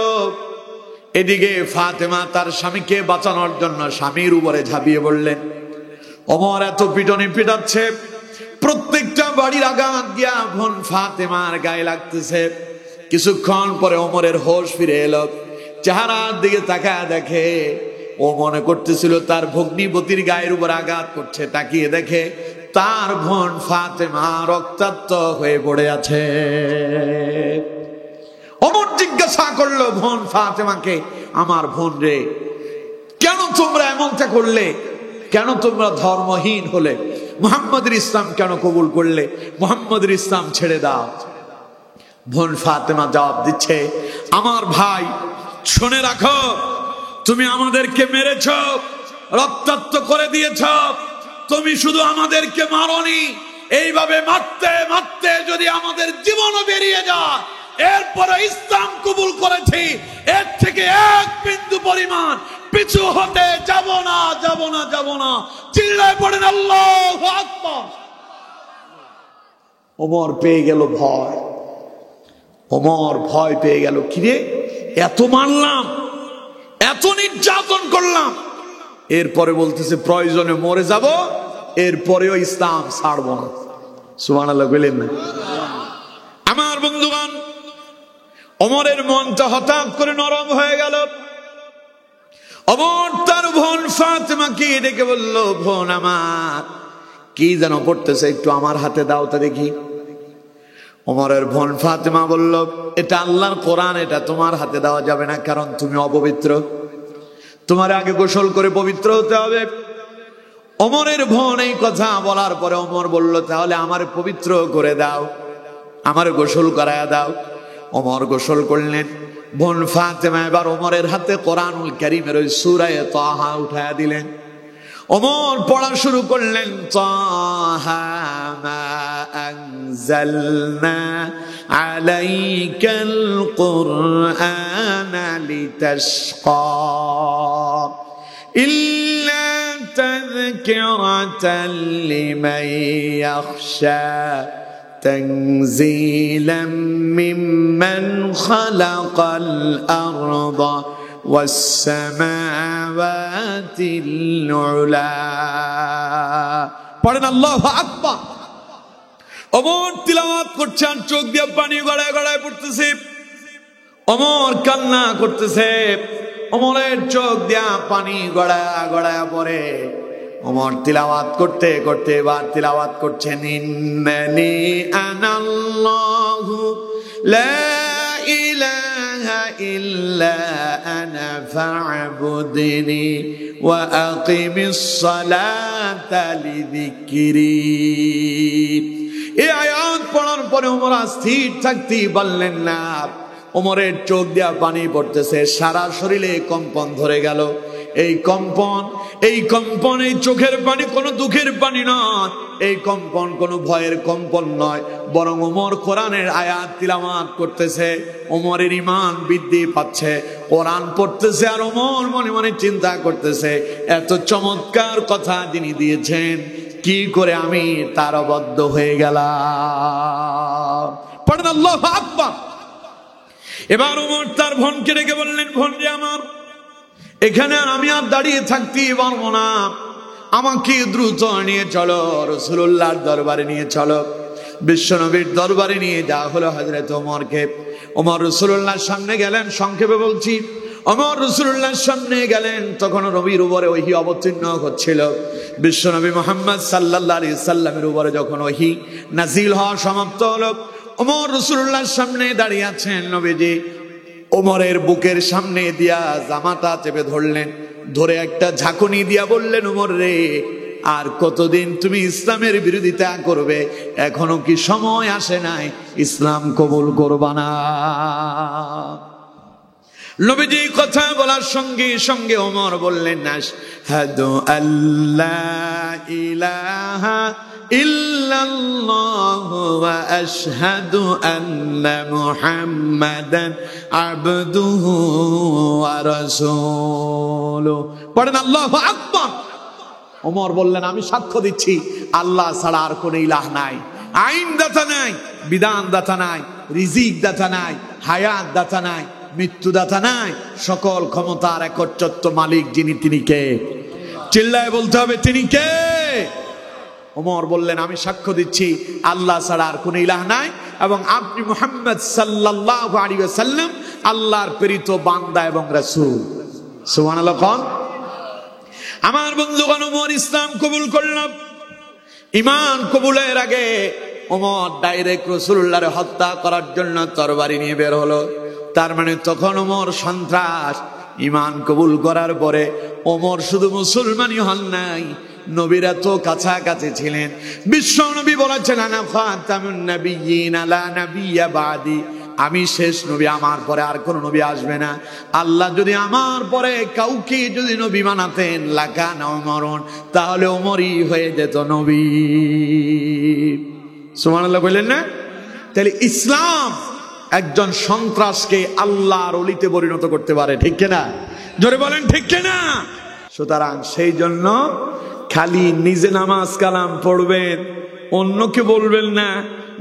এদিকে ফাতেমা তার স্বামীকে বাঁচানোর জন্য স্বামীর উপরে ঝাঁপিয়ে পড়লেন। ওমর এত পিটনি পিটাচ্ছে, প্রত্যেকটা বাড়ির আঘাত গিয়া বোন ফাতেমার গায়ে লাগতেছে। কিছুক্ষণ পরে ওমরের হোশ ফিরে এলো। চেহারার দিকে তাকায় দেখে, ও মনে করতেছিল তার ভগ্নিপতির গায়ের উপর আঘাত করছে। তাকিয়ে দেখে তার বোন ফাতেমা রক্তাক্ত হয়ে পড়ে আছে। ওমর জিজ্ঞাসা করলো বোন ফাতেমাকে, আমার বোন রে, কেন তোমরা এমনটা করলে? কেন তোমরা ধর্মহীন হলে? মুহাম্মদের ইসলাম কেন কবুল করলে? মুহাম্মদের ইসলাম ছেড়ে দাও। বোন ফাতেমা জবাব দিচ্ছে, আমার ভাই, শুনে রাখো, তুমি আমাদেরকে মেরেছ, রক্তাক্ত করে দিয়েছ। তুমি শুধু আমাদেরকে মারোনি, এইভাবে মারতে মারতে যদি আমাদের জীবনও বেরিয়ে যায়, এরপরে ইসলাম কবুল করেছি, এর থেকে এক বিন্দু পরিমাণ পিছু হতে যাব না, যাব না, যাব না। চিল্লায় পড়েন আল্লাহু আকবার। ওমর পেয়ে গেল ভয়। ওমর ভয় পেয়ে গেল, কিরে, এত মারলাম, এত নির্যাতন করলাম, এরপরে বলতেছে প্রয়োজনে মরে যাব, এরপরেও ইসলাম ছাড়বো না। সুবহানাল্লাহ বলেন না? আমার বন্ধুগণ, ওমরের মনটা হঠাৎ করে নরম হয়ে গেল। ওমর তার বোন ফাতেমাকে ডেকে বলল, বোন আমার, কি যেন পড়তেছে, একটু আমার হাতে দাও তা দেখি। ওমরের বোন ফাতেমা বলল, এটা আল্লাহর কোরআন, এটা তোমার হাতে দেওয়া যাবে না, কারণ তুমি অপবিত্র, তোমার আগে গোসল করে পবিত্র হতে হবে। ওমরের বোন এই কথা বলার পরে ওমর বলল, তাহলে আমার পবিত্র করে দাও, আমার গোসল করায়া দাও। ওমর গোসল করলেন। বোন ফাতেমা এবার ওমরের হাতে কোরআনুল কারীমের ওই সূরা তাহা উঠায়া দিলেন। ওমর পড়া শুরু করলেন, তাহা মা আনজালনা আলাইকাল কুরআনা লিতাশকা ইল্লা তাযকিরাতাল লিমান ইয়াখশা تنزيلا ممن خلق الأرض ওয়াস-সামাওয়াতিল উলা। পড়েন আল্লাহু আকবার। ওমর তিলাওয়াত করছেন, চোখ দিয়ে পানি গড়ায় গড়ায় পড়তেছে। ওমর কান্না করতেছে, ওমরের চোখ দিয়া পানি গড়ায় গড়ায় পড়ে। ওমর তিলাওয়াত করতে করতে এবার তিলাওয়াত করছেন, ইন্নানি আনাল্লাহু লা ইলাহা ইল্লা আনা ফা'বুদনি ওয়া আকিমিস সালাতা লিযিকরি। এই আয়াত পড়ার পরে ওমর স্থির থাকতে পারলেন না। ওমরের চোখ দিয়া পানি পড়তেছে, সারা শরীরে কম্পন ধরে গেল। এই কম্পন এই চোখের পানি কোনো দুঃখের পানি নয়, এই কম্পন কোনো ভয়ের কম্পন নয়, বরং ওমর কোরআনের আয়াত তিলাওয়াত করতেছে। ওমরের ঈমান বৃদ্ধি পাচ্ছে, কোরআন পড়তেছে, আর ওমর মনে মনে চিন্তা করতেছে, এত চমৎকার কথা যিনি দিয়েছেন, কি করে আমি তার অবদ্ধ হয়ে গেলাম। পড়েন আল্লাহু আকবার। এবার ওমর তার বোনকে ডেকে বললেন, বোন রে আমার, এখানে আমি আর দাঁড়িয়ে থাকতে পারবো না, আমাকে দ্রুত নিয়ে চলো, রাসূলুল্লাহর দরবারে নিয়ে চলো। বিশ্বনবীর দরবারে নিয়ে যাওয়া হলো হযরত ওমরকে। ওমর রাসূলুল্লাহর সামনে গেলেন, সংক্ষেপে বলছি, ওমর রাসূলুল্লাহর সামনে গেলেন, তখন নবীর উপরে ওহী অবতীর্ণ হচ্ছিল। বিশ্বনবী মুহাম্মদ সাল্লাল্লাহু আলাইহি সাল্লামের উপরে যখন ওহী নাজিল হওয়া সমাপ্ত হলো, ওমর রাসূলুল্লাহর সামনে দাঁড়িয়ে আছেন। নবীজি ওমরের বুকের সামনে দিয়া জামাটা চেপে ধরলেন, ধরে একটা ঝাঁকুনি দিয়া বললেন, ওমর রে, আর কতদিন তুমি ইসলামের বিরোধিতা করবে? এখনো কি সময় আসে নাই ইসলাম কবুল করবা না? নবীজি কথা বলার সঙ্গে সঙ্গে ওমর বললেন, আশহাদু আল্লা ইলাহা ইল্লাল্লাহু ওয়া আশহাদু আন্না মুহাম্মাদান আবদুহু ওয়া রাসূলুহু। পড়েন আল্লাহু আকবার। ওমর বললেন, আমি সাক্ষ্য দিচ্ছি আল্লাহ ছাড়া আর কোনো ইলাহ নাই, আইন দাতা নাই, বিধান দাতা নাই, রিজিক দাতা নাই, হায়াত দাতা নাই, মৃত্যু দাতা নাই, সকল ক্ষমতার একচ্ছত্র মালিক যিনি, তিনি কে? চিল্লায় বলতে হবে, তিনি কে? ওমর বললেন, আমি সাক্ষ্য দিচ্ছি আল্লাহ ছাড়া আর কোনো ইলাহ নাই, এবং আপনি মুহাম্মদ সাল্লাল্লাহু আলাইহি ওয়াসাল্লাম আল্লাহর প্রেরিত বান্দা এবং রাসূল। সুবহানাল্লাহ। কোন আমার বন্ধুগণ, ওমর ইসলাম কবুল করলাম। ঈমান কবুলের আগে ওমর ডাইরেক্ট রাসূলুল্লাহর হত্যা করার জন্য তরবারি নিয়ে বের হলো। তার মানে তখন ওমর সন্ত্রাস। ঈমান কবুল করার পরে ওমর শুধু মুসলমানই হন নাই, নবীরা তো কাছাকাছি ছিলেন। বিশ্ব নবী বলেছেন, আনা খাতামুন নাবিয়্যিন লা নাবিয়্যা বাদি, আমি শেষ নবী, আমার পরে আর কোন নবী আসবে না। আল্লাহ যদি আমার পরে কাউকে যদি নবী বানাতেন, লাকানা ওমরুন, তাহলে ওমরই হয়ে যেত নবী। সুবহানাল্লাহ বললেন না? তাহলে ইসলাম একজন সন্ত্রাসকে আল্লাহর ওলিতে পরিণত করতে পারে, ঠিক কিনা? জোরে বলেন, ঠিক কিনা? সুতরাং সেই জন্য খালি নিজে নামাজ কালাম পড়বেন, অন্যকে বলবেন না।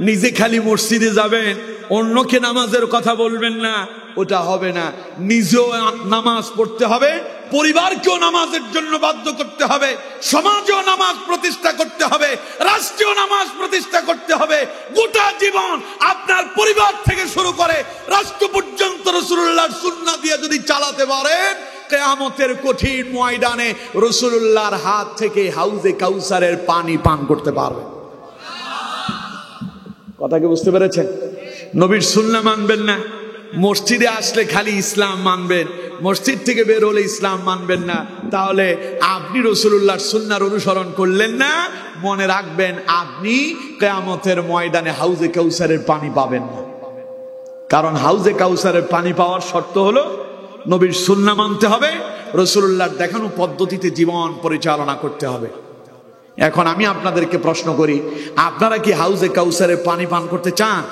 নিজে খালি মসজিদে যাবেন, অন্যকে নামাজের কথা বলবেন না, ওটা হবে না। নিজেও নামাজ পড়তে হবে, পরিবারকেও নামাজের জন্য বাধ্য করতে হবে, সমাজেও নামাজ প্রতিষ্ঠা করতে হবে, রাষ্ট্রীয় নামাজ প্রতিষ্ঠা করতে হবে। গোটা জীবন আপনার পরিবার থেকে শুরু করে রাষ্ট্র পর্যন্ত রাসূলুল্লাহর সুন্নাহ দিয়ে যদি চালাতে পারেন, কিয়ামতের কঠিন ময়দানে রাসূলুল্লাহর হাত থেকে হাউজে কাউসারের পানি পান করতে পারবেন। কথা কি বুঝতে পেরেছেন? নবীর সুন্নাহ মানবেন না, মসজিদে আসলে খালি ইসলাম মানবেন, মসজিদ থেকে বের হলে ইসলাম মানবেন না, তাহলে আপনি রাসূলুল্লাহর সুন্নাহর অনুসরণ করলেন না। মনে রাখবেন, আপনি কিয়ামতের ময়দানে হাউজে কাউসারের পানি পাবেন না। কারণ হাউজে কাউসারের পানি পাওয়ার শর্ত হলো নবীর সুন্নাহ মানতে হবে, রাসূলুল্লাহর দেখানো পদ্ধতিতে জীবন পরিচালনা করতে হবে। এখন আমি আপনাদেরকে প্রশ্ন করি, আপনারা কি হাউজে কাউসারের পানি পান করতে চান?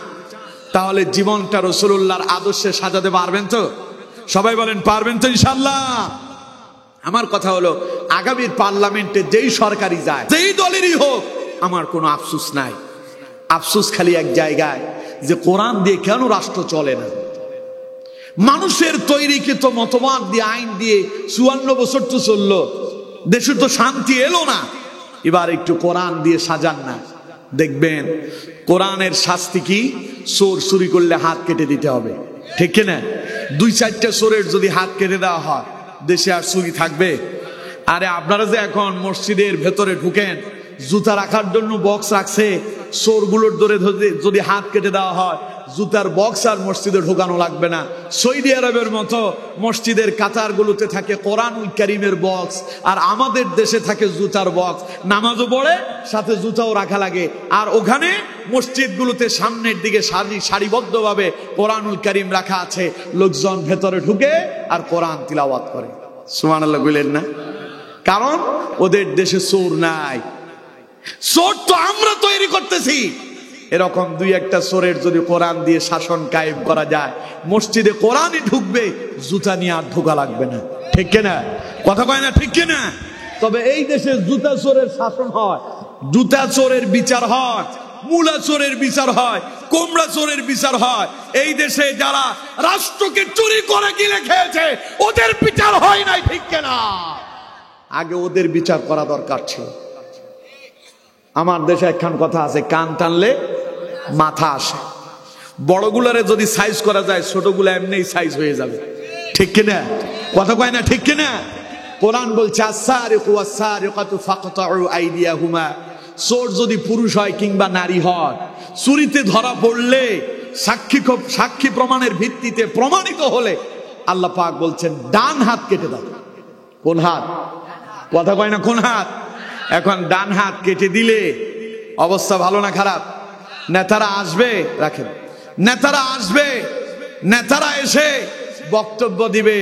তাহলে জীবনটা রাসূলুল্লাহর আদর্শে সাজাতে পারবেন তো? সবাই বলেন, পারবেন তো ইনশাআল্লাহ? আমার কথা হলো, আগামীর পার্লামেন্টে যেই সরকারি যায়, যেই দলেরই হোক, আমার কোনো আফসোস নাই। আফসোস খালি এক জায়গায়, যে কোরআন দিয়ে কেন রাষ্ট্র চলে না। মানুষের তৈরিকৃত মতবাদ দিয়ে, আইন দিয়ে 54 বছর তো চললো, দেশে তো শান্তি এলো না। এবার একটু কোরআন দিয়ে সাজান না, দেখবেন কোরআনের শাস্তি কি? চোর চুরি করলে হাত কেটে দিতে হবে, ঠিক কিনা? 2-4টা চোরের যদি হাত কেটে দেওয়া হয়, দেশে আর চুরি থাকবে? আরে আপনারা যে এখন মসজিদের ভেতরে ঢুকেন, জুতা রাখার জন্য বক্স রাখছে, চোরগুলোর ধরে যদি হাত কেটে দেওয়া হয়, জুতার বক্স আর মসজিদে ঢোকানো লাগবে না। সৌদি আরবের মতো মসজিদের কাতারগুলোতে থাকে কোরআনুল কারীমের বক্স, আর আমাদের দেশে থাকে জুতার বক্স। নামাজও পড়ে, সাথে জুতাও রাখা লাগে। আর ওখানে মসজিদগুলোতে সামনের দিকে সারিবদ্ধভাবে কোরআনুল কারীম রাখা আছে, লোকজন ভেতরে ঢুকে আর কোরআন তিলাওয়াত করে। সুবহানাল্লাহ বলেন না? কারণ ওদের দেশে চোর নাই। চোর তো আমরা তৈরি করতেছি। এরকম 2-1টা চোরের যদি কোরআন দিয়ে শাসন কায়েম করা যায়, মসজিদে কোরআনই ঢুকবে, জুতা নিয়ে আর ঢোকা লাগবে না, ঠিক কিনা? কথা কয় না, ঠিক কিনা? তবে এই দেশে জুতা চোরের শাসন হয়, জুতা চোরের বিচার হয়, মূলা চোরের বিচার হয়, কোমড়া চোরের বিচার হয়। এই দেশে যারা রাষ্ট্রকে চুরি করে গিলে খেয়েছে, ওদের বিচার হয় নাই, ঠিক কিনা? আগে ওদের বিচার করা দরকার ছিল। আমার দেশে একখান কথা আছে, কান টানলে মাথা আসে। বড়গুলারে যদি সাইজ করা যায়, ছোটগুলা এমনি সাইজ হয়ে যাবে, ঠিক কিনা? কথা কয় না, ঠিক কিনা? কোরআন বলছে আস-সারিকু ওয়াস-সারিকাতু ফাকতাউ আইদিয়াহুমা। চোর যদি পুরুষ হয় কিংবা নারী হয়, চুরিতে ধরা পড়লে সাক্ষী প্রমাণের ভিত্তিতে প্রমাণিত হলে আল্লাহ পাক বলছেন ডান হাত কেটে দাও। কোন হাত? কথা কয় না, কোন হাত? এখন ডান হাত কেটে দিলে অবস্থা ভালো না খারাপ? নেতারা আসবে, রাখেন, নেতারা আসবে, নেতারা এসে বক্তব্য দিবে,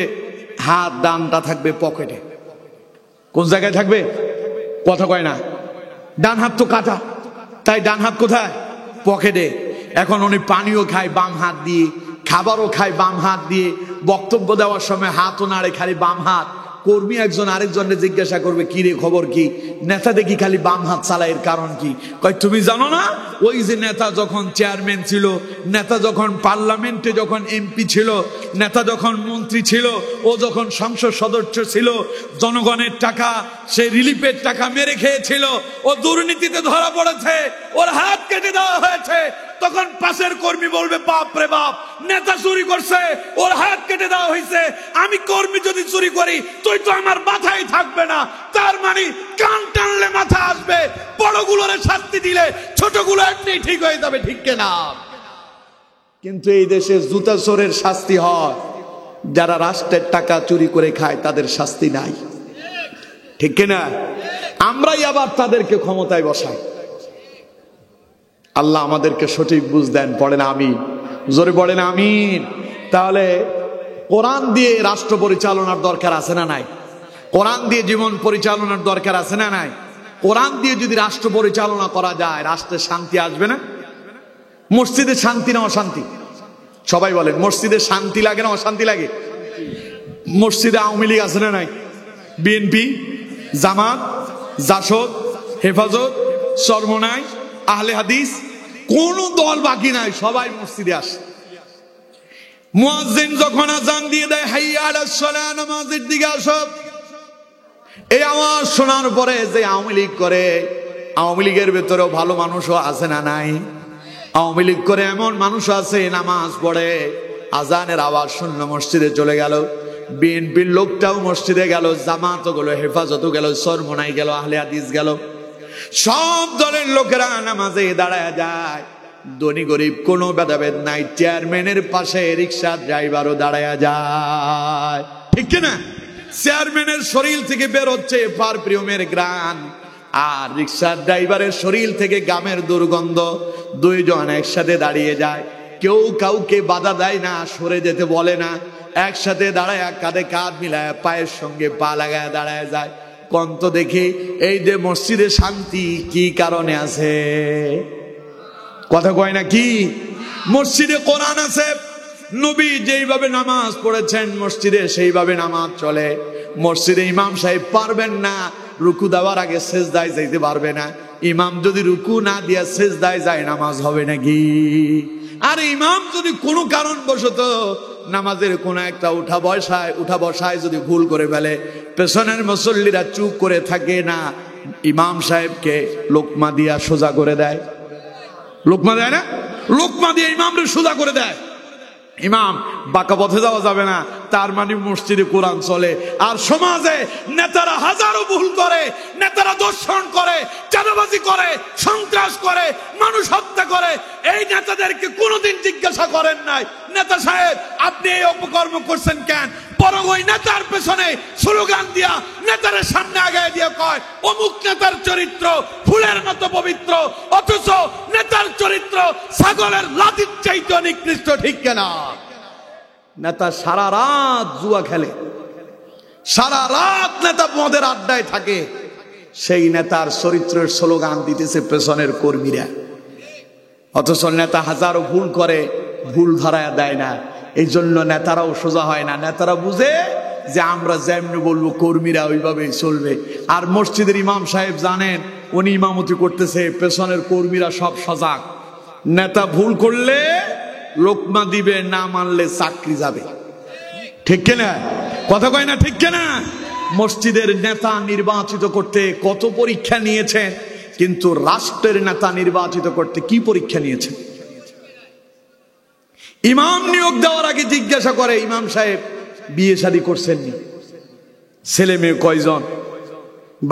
হাত ডানটা থাকবে পকেটে। কোন জায়গায় থাকবে? কথা কয় না। ডান হাত তো কাটা, তাই ডান হাত কোথায়? পকেটে। এখন উনি পানিও খায় বাম হাত দিয়ে, খাবারও খায় বাম হাত দিয়ে, বক্তব্য দেওয়ার সময় হাতও নাড়ে খালি বাম হাত। কর্মী একজন আরেকজনকে জিজ্ঞাসা করবে, কি রে খবর কি? নেতা দেখি খালি বাম হাত চালায়, এর কারণ কি? কয় তুমি জানো না, ওই যে নেতা যখন চেয়ারম্যান ছিল, নেতা যখন পার্লামেন্টে যখন এমপি ছিল, নেতা যখন মন্ত্রী ছিল, ও যখন সংসদ সদস্য ছিল, জনগণের টাকা, সে রিলিফের টাকা মেরে খেয়েছিল, ও দুর্নীতিতে ধরা পড়েছে, ওর হাত কেটে দেওয়া হয়েছে। তখন পাশের কর্মী বলবে, বাপ রে বাপ, নেতা চুরি করছে, ওর হাত কেটে দেওয়া হয়েছে। আমি কর্মী যদি চুরি করি, তুই তো আমার মাথায় থাকবে না। তার মানে কান টানলে মাথা আসবে, বড়গুলোরে শাস্তি দিলে ছোটগুলো এমনি ঠিক হয়ে যাবে, ঠিক কিনা? কিন্তু এই দেশে জুতা চোরের শাস্তি হয়, যারা রাষ্ট্রের টাকা চুরি করে খায় তাদের শাস্তি নাই, ঠিক কিনা? আমরাই আবার তাদেরকে ক্ষমতায় বসাই। আল্লাহ আমাদেরকে সঠিক বুঝ দেন। পড়েন আমিন, জোরে পড়েন আমিন। তাহলে কোরআন দিয়ে রাষ্ট্র পরিচালনার দরকার আছে না নাই? কোরআন দিয়ে জীবন পরিচালনার দরকার আছে না নাই? কোরআন দিয়ে যদি রাষ্ট্র পরিচালনা করা যায়, রাষ্ট্রে শান্তি আসবে না? মসজিদে শান্তি না অশান্তি? সবাই বলেন, মসজিদে শান্তি লাগে না অশান্তি লাগে? মসজিদে আওয়ামী লীগ আছে না নাই? বিএনপি, জামাত, জাসদ, হেফাজত, চরমনাই, আহলে হাদিস, কোন দল বাকি নাই, সবাই মসজিদে আসে। মুয়াজ্জিন যখন আযান দিয়ে দেয়, হাইয়া আলাস সালাহ, নামাজের দিকে আসো, এই আওয়াজ শোনার পরে যে আওয়ামী লীগ করে, আওয়ামী লীগের ভেতরেও ভালো মানুষও আছে না নাই? আওয়ামী লীগ করে এমন মানুষ আছে, নামাজ পড়ে, আজানের আওয়াজ শুনলো মসজিদে চলে গেল। বিএনপির লোকটাও মসজিদে গেল, জামাতও গেল, হেফাজতও গেল, চরমনাই গেল, আহলে হাদিস গেল, সব দলের লোকেরা নামাজে দাঁড়ায় যায়। ধনী গরিব কোনো ভেদাভেদ নাই, চেয়ারম্যানের পাশে রিক্সা ড্রাইভারও দাঁড়ায় যায়, ঠিক কিনা? চেয়ারম্যানের শরীর থেকে বের হচ্ছে পারফিউমের গ্রান, আর রিক্সার ড্রাইভারের শরীর থেকে গামের দুর্গন্ধ। দুইজন একসাথে দাঁড়িয়ে যায়, কেউ কাউকে বাধা দেয় না, সরে যেতে বলে না, একসাথে দাঁড়ায়, কাঁধে কাঁধ মিলায়, পায়ের সঙ্গে পা লাগায় দাঁড়ায় যায়। কন্ত দেখি এই যে মসজিদে শান্তি কি কারণে আছে? কথা কয় না কি? মসজিদে কোরআন আছে, নবী যেইভাবে নামাজ পড়েছেন মসজিদে সেইভাবে নামাজ চলে। মসজিদে ইমাম সাহেব পারবেন না, রুকু দেওয়ার আগে সেজদায় যাইতে পারবে না। ইমাম যদি রুকু না দিয়া সেজদায় যায়, নামাজ হবে নাকি? আর ইমাম যদি কোনো কারণবশত নামাজের কোন একটা উঠা বসায় যদি ভুল করে ফেলে, পেছনের মুসল্লিরা চুপ করে থাকে না, ইমাম সাহেবকে লোকমা দিয়া সোজা করে দেয়। লোকমা দেয় না? লোকমা দিয়ে ইমামরে সোজা করে দেয়। ইমাম বাঁকা পথে যাওয়া যাবে না, তার মানে মসজিদে কোরআন চলে। আর সমাজে নেতারা হাজারো ভুল করে, নেতারা দর্শন করে, চাঁদাবাজি করে, সন্ত্রাস করে, মানুষ হত্যা করে। এই নেতাদেরকে কোনোদিন জিজ্ঞাসা করেন নাই, নেতা সাহেব আপনি এই অপকর্ম করছেন কেন? বরং ওই নেতার পেছনে স্লোগান দিয়া নেতারের সামনে আগায় দিয়া কয় অমুক নেতার চরিত্র ফুলের মতো পবিত্র, অথচ নেতার চরিত্র ছাগলের লাঠির চাইতে নিকৃষ্ট। ঠিক কেনা? নেতা সারা রাত জুয়া খেলে, সারা রাত নেতা মদের আড্ডায় থাকে, সেই নেতার চরিত্রের স্লোগান দিতেছে পেছনের কর্মীরা। অথচ নেতা হাজারো ভুল করে, ভুল ধরায় দেয় না। এই জন্য নেতারাও সোজা হয় না। নেতারা বুঝে যে আমরা যেমনি বলবো কর্মীরা ওইভাবেই চলবে। আর মসজিদের ইমাম সাহেব জানেন উনি ইমামতি করতেছে, পেছনের কর্মীরা সব সজাগ। নেতা ভুল করলে লোকমা দিবে, না মানলে চাকরি যাবে। ঠিক কিনা? কথা কয় না? ঠিক কিনা? মসজিদের নেতা নির্বাচিত করতে কত পরীক্ষা নিয়েছেন, কিন্তু রাষ্ট্রের নেতা নির্বাচিত করতে কি পরীক্ষা নিয়েছেন? ইমাম নিয়োগ দেওয়ার আগে জিজ্ঞাসা করে, ইমাম সাহেব বিয়ে শাদী করছেননি, ছেলে মেয়ে কয়জন,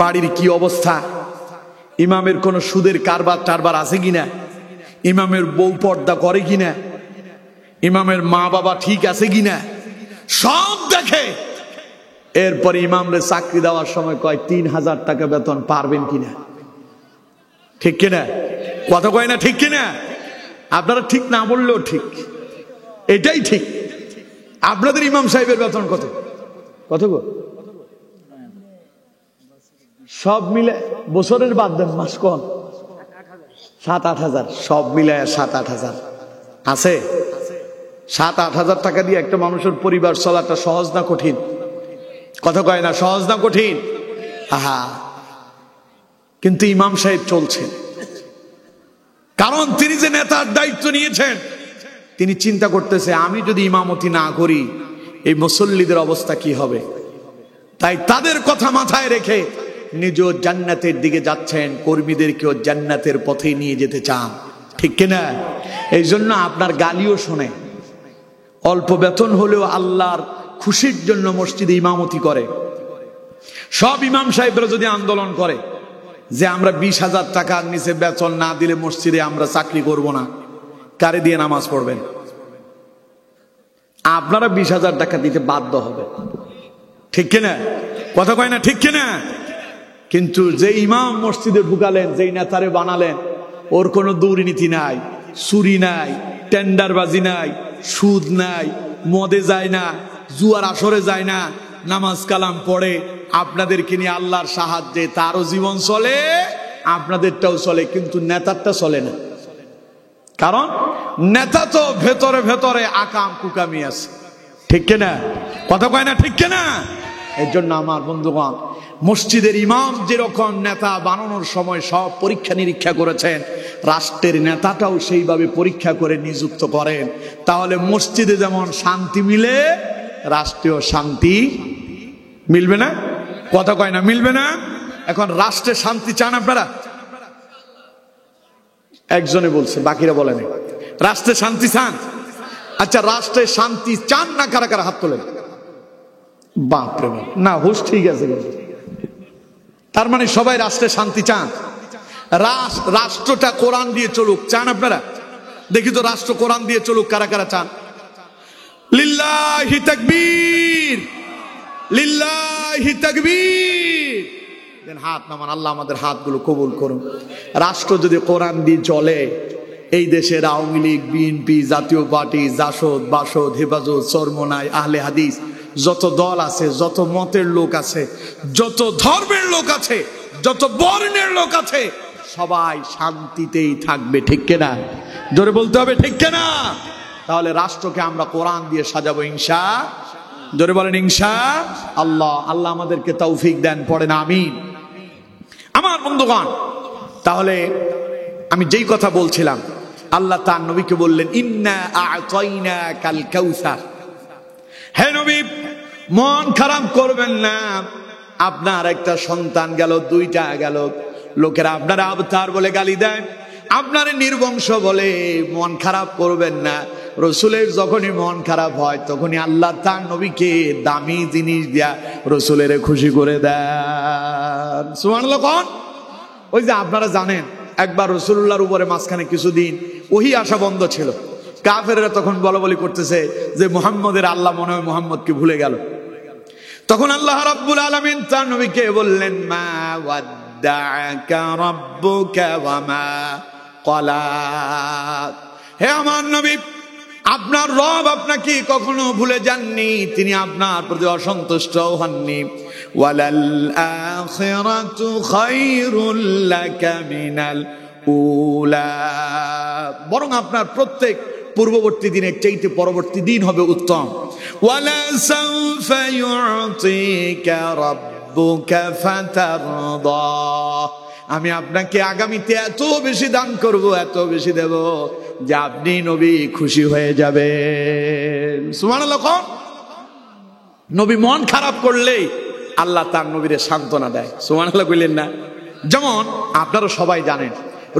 বাড়ির কি অবস্থা, ইমামের কোন সুদের কারবার টারবার আছে কিনা, ইমামের বউ পর্দা করে কিনা, ইমামের মা বাবা ঠিক আছে কিনা, সব দেখে। এরপরে ইমামরে চাকরি দেওয়ার সময় কয় ৩,০০০ টাকা বেতন পারবেন কিনা। ঠিক কিনা? কথা কয় না? ঠিক কিনা? আপনারা ঠিক না বললেও ঠিক, এটাই ঠিক। আপনাদের ইমাম সাহেবের বেতন কত? কত গো? সব মিলে বছরের বাদ দেন, মাস কম ৭-৮ হাজার, সব মিলায় ৭-৮ হাজার আছে। ৭-৮ হাজার টাকা দিয়ে একটা মানুষের পরিবার চলাটা সহজ না কঠিন? কথা কয় না? সহজ না কঠিন? আহা, কিন্তু ইমাম সাহেব চলছে, কারণ তিনি যে নেতার দায়িত্ব নিয়েছেন, তিনি চিন্তা করতেছে আমি যদি ইমামতি না করি এই মুসল্লিদের অবস্থা কি হবে। তাই তাদের কথা মাথায় রেখে নিজেও জান্নাতের দিকে যাচ্ছেন, কর্মীদেরকেও জান্নাতের পথে নিয়ে যেতে চান। ঠিক কিনা? এই জন্য আপনার গালিও শোনে, অল্প বেতন হলেও আল্লাহর খুশির জন্য মসজিদে ইমামতি করে। সব ইমাম সাহেবরা যদি আন্দোলন করে যে আমরা ২০,০০০ টাকার নিচে বেতন না দিলে মসজিদে আমরা চাকরি করব না, কারে দিয়ে নামাজ পড়বেন? আপনারা ২০,০০০ টাকা দিতে বাধ্য হবে। ঠিক কিনা? কথা কয় না? ঠিক কিনা? কিন্তু যে ইমাম মসজিদে ঢুকালেন, যেই নেতারে বানালেন, ওর কোনো দুর্নীতি নাই, চুরি নাই, টেন্ডারবাজি নাই, সুদ নাই, মদে যায় না, জুয়ার আসরে যায় না, নামাজ কালাম পড়ে, আপনাদেরকে নিয়ে আল্লাহর সাহায্যে তারও জীবন চলে, আপনাদেরটাও চলে, কিন্তু নেতারটা চলে না। কারণ নেতা তো ভেতরে ভেতরে আকাম কুকামি আছে। ঠিক কিনা? কথা কয় না? ঠিক কিনা? এর জন্য আমার বন্ধুগণ, মসজিদের ইমাম যেরকম নেতা বানানোর সময় সব পরীক্ষা নিরীক্ষা করেছেন, রাষ্ট্রের নেতাটাও সেইভাবে পরীক্ষা করে নিযুক্ত করেন। তাহলে মসজিদে যেমন শান্তি মিলে, রাষ্ট্রীয় শান্তি মিলবে না? কথা কয় না? মিলবে না? এখন রাষ্ট্রের শান্তি চান আপনারা? একজনে বলছে, বাকিরা বলেন। রাষ্ট্রে শান্তি চান? আচ্ছা, রাষ্ট্রে শান্তি চান না কারা কারা? হাত তোলেন। বাপরে বাপ, না হুশ ঠিক আছে। তার মানে সবাই রাষ্ট্রে শান্তি চান। রাষ্ট্রটা কোরআন দিয়ে চলুক চান আপনারা? দেখি তো রাষ্ট্র কোরআন দিয়ে চলুক কারা কারা চান? লিল্লাহি তাকবীর, লিল্লাহি তাকবীর। দেন হাত নামান, আল্লাহ আমাদের হাতগুলো কবুল করুন। রাষ্ট্র যদি কোরআন দিয়ে চলে, এই দেশের আওয়ামী লীগ, বিএনপি, জাতীয় পার্টি, জাসদ, বাসদ, হেফাজত, চরমনাই, আহলে হাদিস, যত দল আছে, যত মতের লোক আছে, যত ধর্মের লোক আছে, যত বর্ণের লোক আছে, সবাই শান্তিতেই থাকবে। ঠিক কিনা? জোরে বলতে হবে, ঠিক কিনা? তাহলে রাষ্ট্রকে আমরা কোরআন দিয়ে সাজাবো ইনশাআল্লাহ। জোরে বলেন ইনশাআল্লাহ। আল্লাহ আমাদেরকে তৌফিক দেন, পড়েন আমিন। আমার বন্ধুগণ, তাহলে আমি যেই কথা বলছিলাম, আল্লাহ তার নবীকে বললেন ইন্না আ'তাইনাকাল কাউসার। হে নবী, মন খারাপ করবেন না। আপনার একটা সন্তান গেল, দুইটা গেল, লোকেরা আপনার আবতার বলে গালি দেয়, আপনার নির্বংশ বলে, মন খারাপ করবেন না। রসুলের যখনই মন খারাপ হয় তখনই আল্লাহ তার নবীকে দামি জিনিস দিয়া রসুলের খুশি করে দেন। সুবহানাল্লাহ। কোন ওই যে আপনারা জানেন, একবার রসুল্লাহর উপরে মাঝখানে কিছুদিন ওহী আসা বন্ধ ছিল। কাফেররা তখন বলাবলি করতেছে যে মুহাম্মদের আল্লাহ মনে হয় মুহাম্মদকে ভুলে গেল। তখন আল্লাহ রাব্বুল আলামিন তার নবীকে বললেন, মা ওয়াদ্দাআকা রাব্বুকা ওয়া মা ক্বালা। হে আমার নবী, আপনার রব আপনাকে কখনো ভুলে যাননি, তিনি আপনার প্রতি অসন্তুষ্ট হননি। ওয়ালাল আখিরাতু খায়রুল লাকা মিনাল উলা। বরং আপনার প্রত্যেক পূর্ববর্তী দিনের চাইতে পরবর্তী দিন হবে উত্তম। ওয়ালা সাউফা ইউতিকা রাব্বুকা ফাতারদা। আমি আপনাকে আগামীতে এত বেশি দান করব, এত বেশি দেব যে আপনি নবী খুশি হয়ে যাবেন। সুবহানাল্লাহ। নবী মন খারাপ করলে আল্লাহ তার নবীরে সান্ত্বনা দেয়। সুবহানাল্লাহ কইলেন না? যেমন আপনারা সবাই জানেন,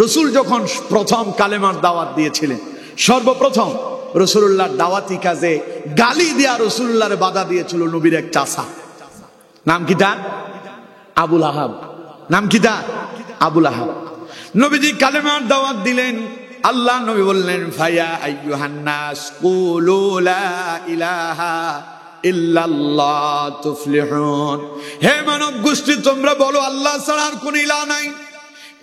রসুল যখন প্রথম কালেমার দাওয়াত দিয়েছিলেন, সর্বপ্রথম রসুল্লাহর দাওয়াতি কাজে গালি দিয়া রসুল্লাহর বাধা দিয়েছিল নবীর এক চাচা। নাম কিটা? আবুল আহাব। নাম কিটা? আবুল আহাব। নবীজি কালেমার দাওয়াত দিলেন, আল্লাহ নবী বললেন, ফায়া আইয়ুহান নাস কুলু লা ইলাহা ইল্লাল্লাহ তুফলিহুন। হে মানব গোষ্ঠী, তোমরা বলো আল্লাহ ছাড়া আর কোন ইলাহ নাই।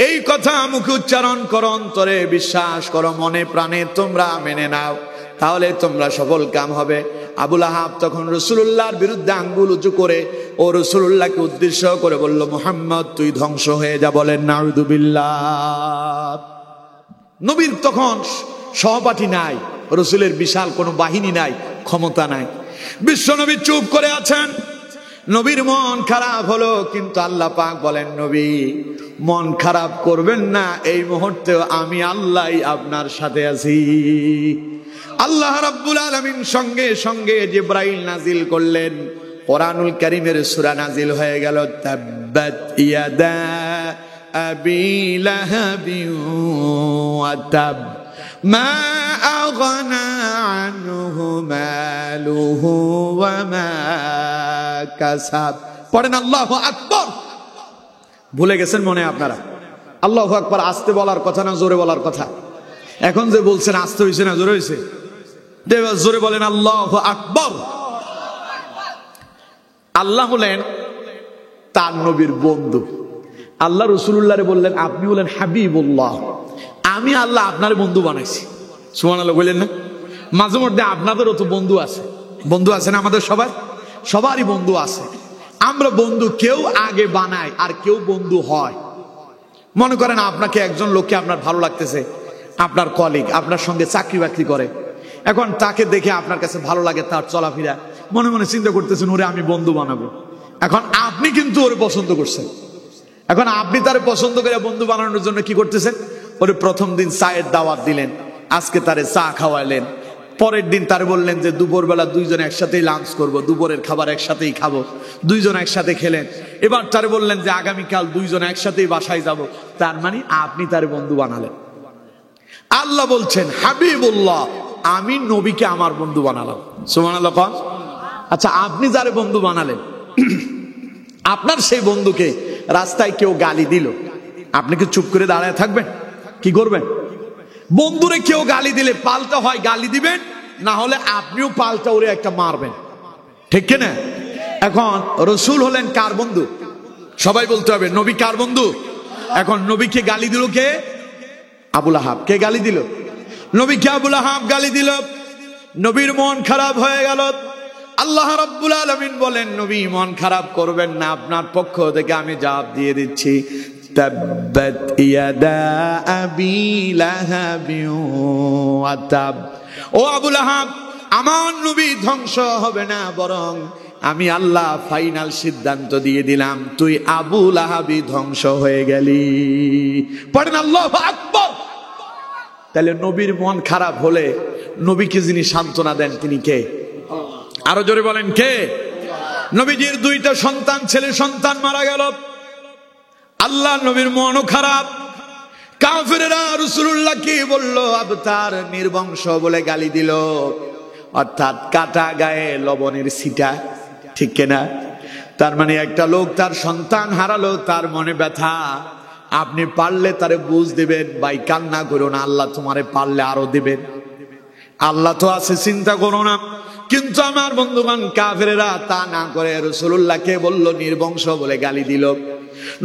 এই কথা মুখে উচ্চারণ করো, অন্তরে বিশ্বাস করো, মনে প্রাণে তোমরা মেনে নাও, তাহলে তোমরা সফল কাম হবে। আবুল আহাব তখন রসুল্লাহর বিরুদ্ধে আঙ্গুল উঁচু করে ও রসুল্লাহকে উদ্দেশ্য করে বলল, মুহাম্মদ তুই ধ্বংস হয়ে যা। বলেন নাউযুবিল্লাহ। নবীর তখন সহপাঠী নাই, রসুলের বিশাল কোনো বাহিনী নাই, ক্ষমতা নাই। বিশ্ব নবী চুপ করে আছেন। নবীর মন খারাপ হলো, কিন্তু আল্লাহ পাক বলেন, নবী মন খারাপ করবেন না, এই মুহূর্তে আমি আল্লাহ আপনার সাথে আছি। আল্লাহ রাব্বুল আলামিন সঙ্গে সঙ্গে জিবরাইল নাজিল করলেন, কোরআনুল কারীমের সূরা নাজিল হয়ে গেল, তাব্বাত ইয়াদা আবি লাহাবি ওয়া তাব মা আগনা আনহু মালুহু ওয়া মা কাসাব। পড়েন আল্লাহু আকবার। ভুলে গেছেন মনে আপনারা? আল্লাহু আকবার আস্তে বলার কথা না জোরে বলার কথা? এখন যে বলছেন আস্তে হয়েছে না জোরে হয়েছে? জোরে বলেন আল্লাহু আকবার। আল্লাহ হলেন তার নবীর বন্ধু। আল্লাহ রাসূলুল্লাহরে বললেন, আপনি বলেন হাবিবুল্লাহ, আমি আল্লাহ আপনার বন্ধু বানাইছি। সুবহানাল্লাহ বললেন না? মাঝে মধ্যে আপনাদেরও তো বন্ধু আছে, বন্ধু আছে না? আমাদের সবারই বন্ধু আছে। আমরা বন্ধু কেউ আগে বানায় আর কেউ বন্ধু হয়। মনে করেন আপনাকে একজন লোককে আপনার ভালো লাগতেছে, আপনার কলিগ, আপনার সঙ্গে চাকরি বাকরি করে। এখন তাকে দেখে আপনার কাছে ভালো লাগে, তার চলাফেরা, মনে মনে চিন্তা করতেছেন ওরে আমি বন্ধু বানাবো। এখন আপনি কিন্তু ওরে পছন্দ করছেন। এখন আপনি তারে পছন্দ করে বন্ধু বানানোর জন্য কি করতেছেন? ওরে প্রথম দিন চায়ের দাওয়াত দিলেন, আজকে তারে চা খাওয়াইলেন। পরের দিন তারে বললেন যে দুপুরবেলা দুইজন একসাথেই লাঞ্চ করব, দুপুরের খাবার একসাথেই খাবো, দুইজন একসাথে খেলেন। এবার তারে বললেন যে আগামীকাল দুইজন একসাথেই বাসায় যাব। তার মানে আপনি তারে বন্ধু বানালেন। আল্লাহ বলছেন হাবিবুল্লাহ, আমি নবীকে আমার বন্ধু বানালাম। সুবহানাল্লাহ। আচ্ছা, আপনি যারে বন্ধু বানালেন, আপনার সেই বন্ধুকে রাস্তায় কেউ গালি দিল, আপনি কি চুপ করে দাঁড়ায় থাকবেন? কি করবেন? বন্ধুরে কেউ গালি দিলে পাল্টা হয় গালি দিবেন, না হলে আপনিও পাল্টা ওরে একটা মারবেন, ঠিক কিনা? এখন রসুল হলেন কার বন্ধু? সবাই বলতে হবে নবী কার বন্ধু? এখন নবীকে গালি দিল কে? আবুল আহাব। কে গালি দিল? নবীকে আবুল আহাব গালি দিল। নবীর মন খারাপ হয়ে গেল। আল্লাহ রাব্বুল আলামিন বলেন, নবী মন খারাপ করবেন না, আপনার পক্ষ থেকে আমি জবাব দিয়ে দিচ্ছি, তাব্বাত ইয়াদা আবি লাহাবি ওয়া তাব। ও আবুল আহাব, আমার নবী ধ্বংস হবে না, বরং আমি আল্লাহ ফাইনাল সিদ্ধান্ত দিয়ে দিলাম, তুই আবুল আহাবই ধ্বংস হয়ে গেলি। পড়েন আল্লাহু আকবার। তাহলে নবীর মন খারাপ হলে নবীকে যিনি সান্ত্বনা দেন তিনি কে? আরো জোরে বলেন কে? নবীজির দুইটা সন্তান, ছেলে সন্তান মারা গেল। আল্লাহ নবীর মনও খারাপ। কাফেররা রাসূলুল্লাহকে বলল, আবতার, নির্বংশ বলে গালি দিল, অর্থাৎ কাটা গায়ে লবণের ছিটা, ঠিক কিনা? তার মানে একটা লোক তার সন্তান হারালো, তার মনে ব্যথা। আপনি পারলে তারে বুঝ দিবেন, ভাই কান্না করো না, আল্লাহ তোমারে পারলে আরো দিবেন, আল্লাহ তো আছে, চিন্তা করো না। কিন্তু আমার বন্ধুগণ, কাফেরেরা তা না করে রাসূলুল্লাহকে বলল, নির্বংশ বলে গালি দিল।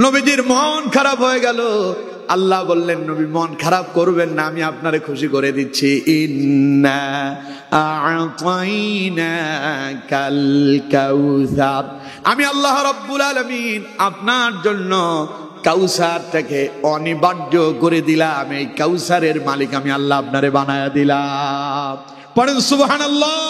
নবীজির মন খারাপ হয়ে গেল। আল্লাহ বললেন, নবী মন খারাপ করবেন না, আমি আপনারে খুশি করে দিচ্ছি। ইন্না আ'তাইনাকাল কাউসার, আমি আল্লাহ রাব্বুল আলামিন আপনার জন্য কাউসারটাকে অনিবার্য করে দিলাম। এই কাউসারের মালিক আমি আল্লাহ আপনারে বানায়া দিলাম। পড়েন সুবহানাল্লাহ।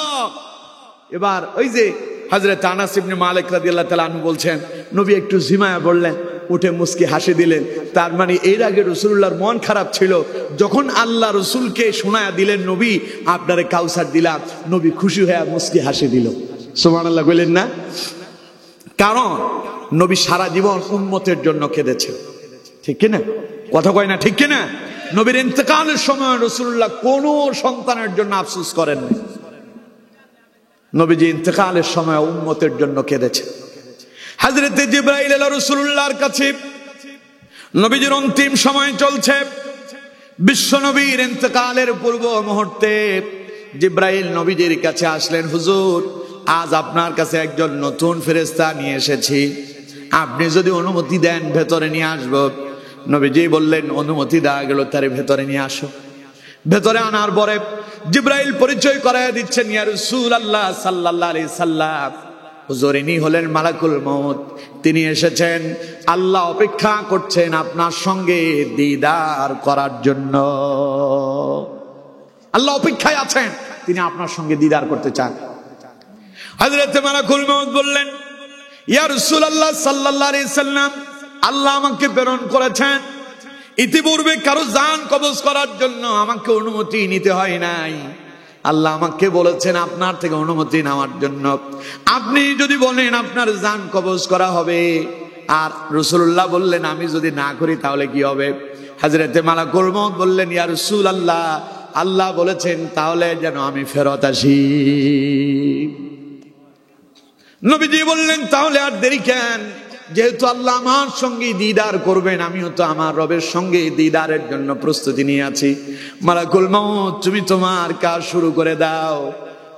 এবার ওই যে হযরত আনাস ইবনে মালিক রাদিয়াল্লাহু তাআলা আনহু বলছেন, নবী একটু ঝিমায়া পড়লেন, উঠে মুস্কি হাসি দিলেন। তার মানে এর আগে রাসূলুল্লাহর মন খারাপ ছিল, যখন আল্লাহ রাসূলকে শোনায়া দিলেন, নবী আপনারে কাউসার দিলাম, নবী খুশি হয়ে মুস্কি হাসি দিল। সুবহানাল্লাহ বলেন না? কারণ নবী সারা জীবন উম্মতের জন্য কেঁদেছেন, ঠিক কিনা? কথা কয় না, ঠিক কিনা? নবীর ইন্তেকালের সময় রাসূলুল্লাহ কোন সন্তানের জন্য আফসোস করেননি। নবীজি ইন্তেকালের সময় উম্মতের জন্য কেঁদেছেন। হযরত জিবরাইল এলো রাসূলুল্লাহর কাছে, নবীজির অন্তিম সময় চলছে। বিশ্ব নবীর ইন্তেকালের পূর্ব মুহূর্তে জিবরাইল নবীজির কাছে আসলেন, হুজুর, আজ আপনার কাছে একজন নতুন ফেরেশতা নিয়ে এসেছি, আপনি যদি অনুমতি দেন ভেতরে নিয়ে আসব। নবীজি বললেন, অনুমতি দেওয়া গেল, তারে ভেতরে নিয়ে আসো। ভেতরে আনার পরে জিবরাইল পরিচয় করায় দিচ্ছেন, ইয়া রাসূলুল্লাহ সাল্লাল্লাহু আলাইহি সাল্লাম, হুজুর ইনি হলেন মালাকুল মউত, তিনি এসেছেন, আল্লাহ অপেক্ষা করছেন আপনার সঙ্গে দিদার করার জন্য। আল্লাহ অপেক্ষায় আছেন, তিনি আপনার সঙ্গে দিদার করতে চান। হযরত মালাকুল মউত বললেন, ইয়া রাসূলুল্লাহ সাল্লাল্লাহু আলাইহি সাল্লাম, আল্লাহ আমাকে প্রেরণ করেছেন, ইতিপূর্বে কারো জান কবজ করার জন্য আমাকে অনুমতি নিতে হয় নাই। আল্লাহ আমাকে বলেছেন আপনার থেকে অনুমতি নেওয়ার জন্য। আপনি যদি বলেন আপনার জান কবজ করা হবে, আর রাসূলুল্লাহ বললেন আমি যদি না করি তাহলে কি হবে? হযরত মালাকুল মউত বললেন, ইয়া রাসূলুল্লাহ, আল্লাহ বলেছেন তাহলে যেন আমি ফেরত আসি। নবীজি বললেন, তাহলে আর দেরি কেন? যেহেতু আল্লাহ আমার সঙ্গে দিদার করবেন, আমিও তো আমার রবের সঙ্গে দিদারের জন্য প্রস্তুতি নিয়ে আছি। মালাকুল মউত, তুমি তোমার কাজ শুরু করে দাও।